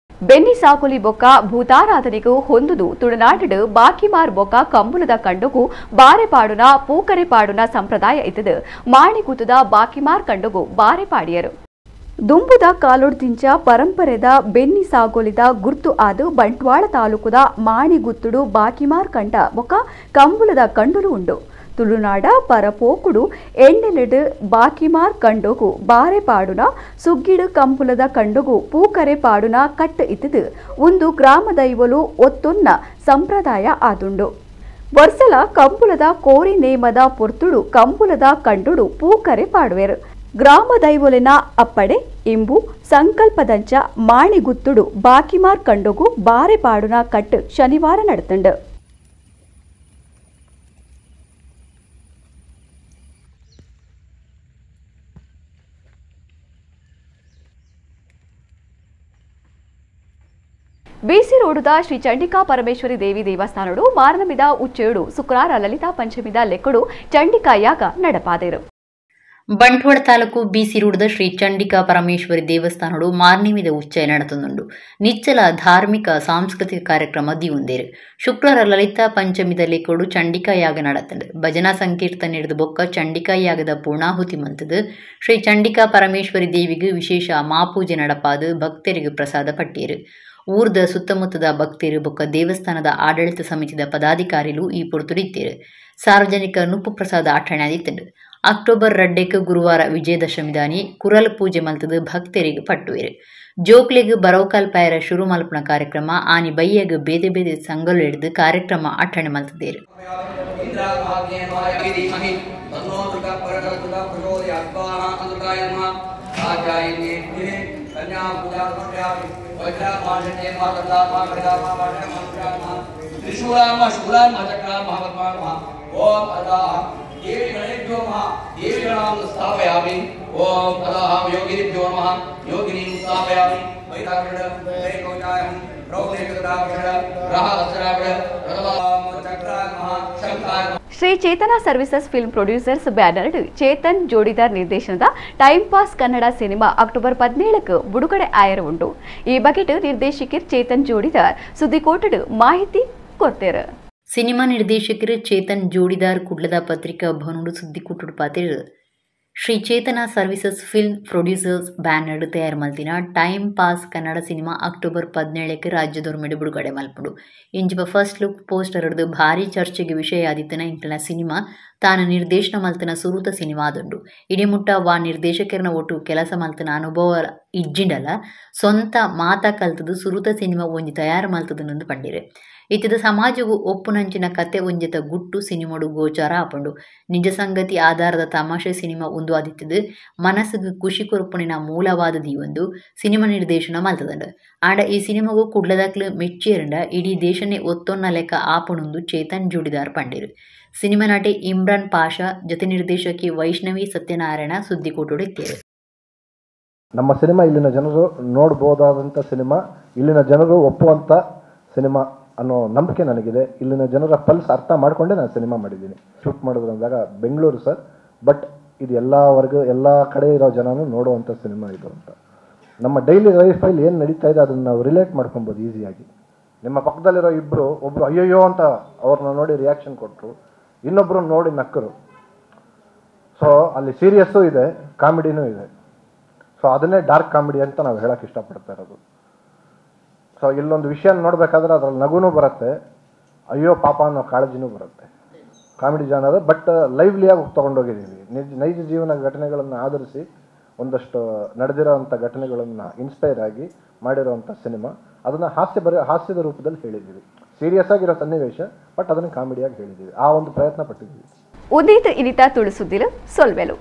ಬೆನ್ನಿ ಸಾಕುಲಿ ಬೊಕ್ಕ ಭೂತಾರಾಧನೆಗೂ ಹೊಂದುದು ತುಳುನಾಡು ಬಾಕಿಮಾರ್ ಬೊಕ್ಕ ಕಂಬುಲದ ಕಂಡುಗೂ ಬಾರೆ ಪಾಡುನ ಪೂಕರೆ ಪಾಡುನ ಸಂಪ್ರದಾಯ ಇದ್ದದು ಮಾಣಿಗುತ್ತದ ಬಾಕಿಮಾರ್ ಕಂಡುಗೂ ಬಾರೆ ಪಾಡಿಯರು. ದುಂಬುದ ಕಾಲೊಡ್ದಿಂಚ ಪರಂಪರೆದ ಬೆನ್ನಿ ಸಾಗೋಲಿದ ಗುರ್ತು ಆದು ಬಂಟ್ವಾಳ ತಾಲೂಕುದ ಮಾಣಿಗುತ್ತುಡು ಬಾಕಿಮಾರ್ ಕಂಡ ಬೊಕ್ಕ ಕಂಬುಲದ ಕಂಡುಲು ಉಂಡು. ತುಳುನಾಡ ಪರಪೋಕುಡು ಎಣ್ಣೆಲೆಡು ಬಾಕಿಮಾರ್ ಕಂಡುಗು ಬಾರೆ ಪಾಡುನ ಸುಗ್ಗಿಡು ಕಂಬುಲದ ಕಂಡುಗು ಪೂಕರೆ ಪಾಡುನ ಕಟ್ಟು ಇತ್ತದು ಒಂದು ಗ್ರಾಮದೈವಲು ಒತ್ತೊನ್ನ ಸಂಪ್ರದಾಯ ಆದುಂಡು. ವರ್ಷಲ ಕಂಬುಲದ ಕೋರಿ ನೇಮದ ಪೊರ್ತುಡು ಕಂಬುಲದ ಕಂಡುಡು ಪೂಕರೆ ಪಾಡುವೆರು. ಗ್ರಾಮದೈವಲಿನ ಅಪ್ಪಡೆ ಇಂಬು ಸಂಕಲ್ಪದಂಚ ಮಾಣಿಗುತ್ತುಡು ಬಾಕಿಮಾರ್ ಕಂಡುಗು ಬಾರೆ ಪಾಡುನ ಕಟ್ಟು ಶನಿವಾರ ನಡೆತುಂಡು. ಬಿಸಿ ರೋಡುದ ಶ್ರೀ ಚಂಡಿಕಾ ಪರಮೇಶ್ವರಿ ದೇವಿ ದೇವಸ್ಥಾನಡು ಮಾರನಮಿದ ಉಚ್ಚೇಡು ಶುಕ್ರವಾರ ಲಲಿತಾ ಪಂಚಮಿದ ಲೆಕ್ಕಡು ಚಂಡಿಕಾ ಯಾಗ ನಡಪಾದರು. ಬಂಟ್ವಾಳ ತಾಲೂಕು ಬಿಸಿ ರೋಡ್ದ ಶ್ರೀ ಚಂಡಿಕಾ ಪರಮೇಶ್ವರಿ ದೇವಸ್ಥಾನಡು ಮಾರ್ನಿಮಿದ ಉಚ್ಚಯ ನಡೆತುಂಡು. ನಿಚ್ಚಲ ಧಾರ್ಮಿಕ ಸಾಂಸ್ಕೃತಿಕ ಕಾರ್ಯಕ್ರಮ ದಿವಂದೇರು. ಶುಕ್ರವಾರ ಲಲಿತಾ ಪಂಚಮಿದ ಲೆಕ್ಕಡು ಚಂಡಿಕಾ ಯಾಗ ನಡೆತಂಡು. ಭಜನಾ ಸಂಕೀರ್ತನೆ ಹಿಡಿದು ಬೊಕ್ಕ ಚಂಡಿಕಾ ಯಾಗದ ಪೂರ್ಣಾಹುತಿ ಮಂತದು ಶ್ರೀ ಚಂಡಿಕಾ ಪರಮೇಶ್ವರಿ ದೇವಿಗೂ ವಿಶೇಷ ಮಾಪೂಜೆ ನಡಪಾದು ಭಕ್ತರಿಗೆ ಪ್ರಸಾದ ಪಟ್ಟೀರು. ಊರ್ದ ಸುತ್ತಮುತ್ತದ ಭಕ್ತರು ಬೊಕ್ಕ ದೇವಸ್ಥಾನದ ಆಡಳಿತ ಸಮಿತಿದ ಪದಾಧಿಕಾರಿಗಳು ಈ ಪೊರ್ತುಡಿದ್ದೇರು. ಸಾರ್ವಜನಿಕ ನುಪ್ಪು ಪ್ರಸಾದ ಆಠರಣೆಯಾದಿತ್ತಂಡು. ಅಕ್ಟೋಬರ್ 2 ಗುರುವಾರ ವಿಜಯದಶಮಿದಾನಿ ಕುರಲ್ ಪೂಜೆ ಮಲ್ತದು ಭಕ್ತರಿಗೆ ಪಟ್ಟುವೆರು. ಜೋಕ್ಲೆಗ್ ಬರೋಕಾಲ್ ಪಾಯರ ಶುರು ಮಲ್ಪನ ಕಾರ್ಯಕ್ರಮ ಆನಿ ಬೈಯಗ್ ಬೇದೆ ಬೇದೆ ಸಂಗಲು ಹಿಡಿದು ಕಾರ್ಯಕ್ರಮ ಆಠರಣೆ ಮಲ್ತದೇರು. देवीगणेभ्यो नमः देवीगणां स्थापयामि ओम अतः योगिनिभ्यो नमः योगिनीं स्थापयामि वैराग्यं वैकोचायं Shri Chetana services film producers banner Chetan Jodidar ನಿರ್ದೇಶನದ time pass Kannada cinema October 17ಕ್ಕೆ ಬಿಡುಗಡೆ ಆಯರ ಉಂಟು. ಈ ಬಗ್ಗೆ ನಿರ್ದೇಶಕರು ಚೇತನ್ ಜೋಡಿದಾರ್ ಸುದ್ದಿಕೋಟಡು ಮಾಹಿತಿ ಕೊಡ್ತಾರೆ. ಸಿನಿಮಾ ನಿರ್ದೇಶಕರು ಚೇತನ್ ಜೋಡಿದಾರ್ ಕುಡ್ಲದ ಪತ್ರಿಕಾ ಭವನಡು ಸುದ್ದಿ ಕುಟ್ಟುಡು ಪಾತಿರು. Shri Chetana services film producers banner ತಯಾರು ಮಲ್ತಿನ time pass Kannada cinema October 17ಕ್ಕೆ ರಾಜ್ಯದೊರ್ಮೆಡು ಬಿಡುಗಡೆ ಮಲ್ಪಡು. ಇಂಜಿಪ ಫಸ್ಟ್ ಲುಕ್ ಪೋಸ್ಟರ್ ಹಿಡಿದು ಭಾರಿ ಚರ್ಚೆಗೆ ವಿಷಯ ಆದಿತ್ತನ ಇಂಟನ ಸಿನಿಮಾ ತಾನು ನಿರ್ದೇಶನ ಮಲ್ತನ ಸುರುತ ಸಿನಿಮಾ ಆದುಂಡು. ಇಡಿಮುಟ್ಟ ವಾ ನಿರ್ದೇಶಕರನ್ನ ಒಟ್ಟು ಕೆಲಸ ಮಲ್ತನ ಅನುಭವ ಇಜ್ಜಿಂಡಲ್ಲ ಸ್ವಂತ ಮಾತಾ ಕಲ್ತದು ಸುರುತ ಸಿನಿಮಾ ಒಂಜಿ ತಯಾರು ಮಲ್ತದನ್ನೊಂದು ಪಂಡಿರೆ. ಇತ್ತಿದ ಸಮಾಜವು ಒಪ್ಪುನಂಚಿನ ಕತೆ ಒಂಜತ ಗುಟ್ಟು ಸಿನಿಮಾಡು ಗೋಚಾರ ಆಪಂಡು. ನಿಜ ಸಂಗತಿ ಆಧಾರದ ತಮಾಷೆ ಸಿನಿಮಾ ಒಂದು ಆದಿತ್ತದು ಮನಸ್ಸಿಗೆ ಖುಷಿ ಕೊರ್ಪುಣಿನ ಮೂಲವಾದದಿ ಒಂದು ಸಿನಿಮಾ ನಿರ್ದೇಶನ ಮಲ್ತದಂಡ. ಆಂಡ ಈ ಸಿನಿಮಾಗೂ ಕುಡ್ಲದಾಕ್ಲು ಮೆಚ್ಚೇರಂಡ ಇಡೀ ದೇಶನೇ ಒತ್ತೊನ್ನ ಲೆಕ್ಕ ಆಪಣೊಂದು ಚೇತನ್ ಜೋಡಿದಾರ್ ಪಂಡಿರು. ಸಿನಿಮಾ ನಟಿ ಇಮ್ರಾನ್ ಪಾಷಾ ಜೊತೆ ನಿರ್ದೇಶಕಿ ವೈಷ್ಣವಿ ಸತ್ಯನಾರಾಯಣ ಸುದ್ದಿ ಕೊಟ್ಟೊಡಿದ್ದೇವೆ. ನಮ್ಮ ಸಿನಿಮಾ ಇಲ್ಲಿನ ಜನರು ನೋಡ್ಬೋದಾದಂಥ ಸಿನಿಮಾ, ಇಲ್ಲಿನ ಜನರು ಒಪ್ಪುವಂಥ ಸಿನಿಮಾ ಅನ್ನೋ ನಂಬಿಕೆ ನನಗಿದೆ. ಇಲ್ಲಿನ ಜನರ ಪಲ್ಸ್ ಅರ್ಥ ಮಾಡಿಕೊಂಡೇ ನಾನು ಸಿನಿಮಾ ಮಾಡಿದ್ದೀನಿ. ಶೂಟ್ ಮಾಡೋದು ಅಂದಾಗ ಬೆಂಗಳೂರು ಸರ್, ಬಟ್ ಇದು ಎಲ್ಲ ವರ್ಗ ಎಲ್ಲ ಕಡೆ ಇರೋ ಜನನೂ ನೋಡುವಂಥ ಸಿನಿಮಾ ಇದು ಅಂತ. ನಮ್ಮ ಡೈಲಿ ಲೈಫಲ್ಲಿ ಏನು ನಡೀತಾ ಇದೆ ಅದನ್ನು ನಾವು ರಿಲೇಟ್ ಮಾಡ್ಕೊಬೋದು ಈಸಿಯಾಗಿ. ನಿಮ್ಮ ಪಕ್ಕದಲ್ಲಿರೋ ಒಬ್ಬರು ಅಯ್ಯಯ್ಯೋ ಅಂತ ಅವ್ರನ್ನ ನೋಡಿ ರಿಯಾಕ್ಷನ್ ಕೊಟ್ಟರು, ಇನ್ನೊಬ್ಬರು ನೋಡಿ ನಕ್ಕರು. ಸೊ ಅಲ್ಲಿ ಸೀರಿಯಸ್ಸು ಇದೆ, ಕಾಮಿಡಿನೂ ಇದೆ. ಸೊ ಅದನ್ನೇ ಡಾರ್ಕ್ ಕಾಮಿಡಿ ಅಂತ ನಾವು ಹೇಳೋಕ್ಕೆ ಇಷ್ಟಪಡ್ತಾ ಇರೋದು. ಸೊ ಇಲ್ಲೊಂದು ವಿಷಯ ನೋಡಬೇಕಾದ್ರೆ ಅದರಲ್ಲಿ ನಗುನೂ ಬರುತ್ತೆ, ಅಯ್ಯೋ ಪಾಪ ಅನ್ನೋ ಕಾಳಜಿನೂ ಬರುತ್ತೆ. ಕಾಮಿಡಿ ಜಾನರ್ ಬಟ್ ಲೈವ್ಲಿಯಾಗಿ ತೊಗೊಂಡೋಗಿದ್ದೀವಿ. ನೈಜ ಜೀವನ ಘಟನೆಗಳನ್ನು ಆಧರಿಸಿ ಒಂದಷ್ಟು ನಡೆದಿರೋವಂಥ ಘಟನೆಗಳನ್ನು ಇನ್ಸ್ಪೈರ್ ಆಗಿ ಮಾಡಿರೋವಂಥ ಸಿನಿಮಾ. ಅದನ್ನು ಹಾಸ್ಯದ ರೂಪದಲ್ಲಿ ಹೇಳಿದ್ದೀವಿ. ಸೀರಿಯಸ್ ಆಗಿರೋ ಸನ್ನಿವೇಶ, ಬಟ್ ಅದನ್ನು ಕಾಮಿಡಿಯಾಗಿ ಹೇಳಿದ್ದೀವಿ. ಆ ಒಂದು ಪ್ರಯತ್ನ ಪಟ್ಟಿದ್ದೀವಿ. ಉದಿತ ಇನಿತ ತುಳುಸುದ್ದಿಲು ಸೊಲ್ವೆಲು.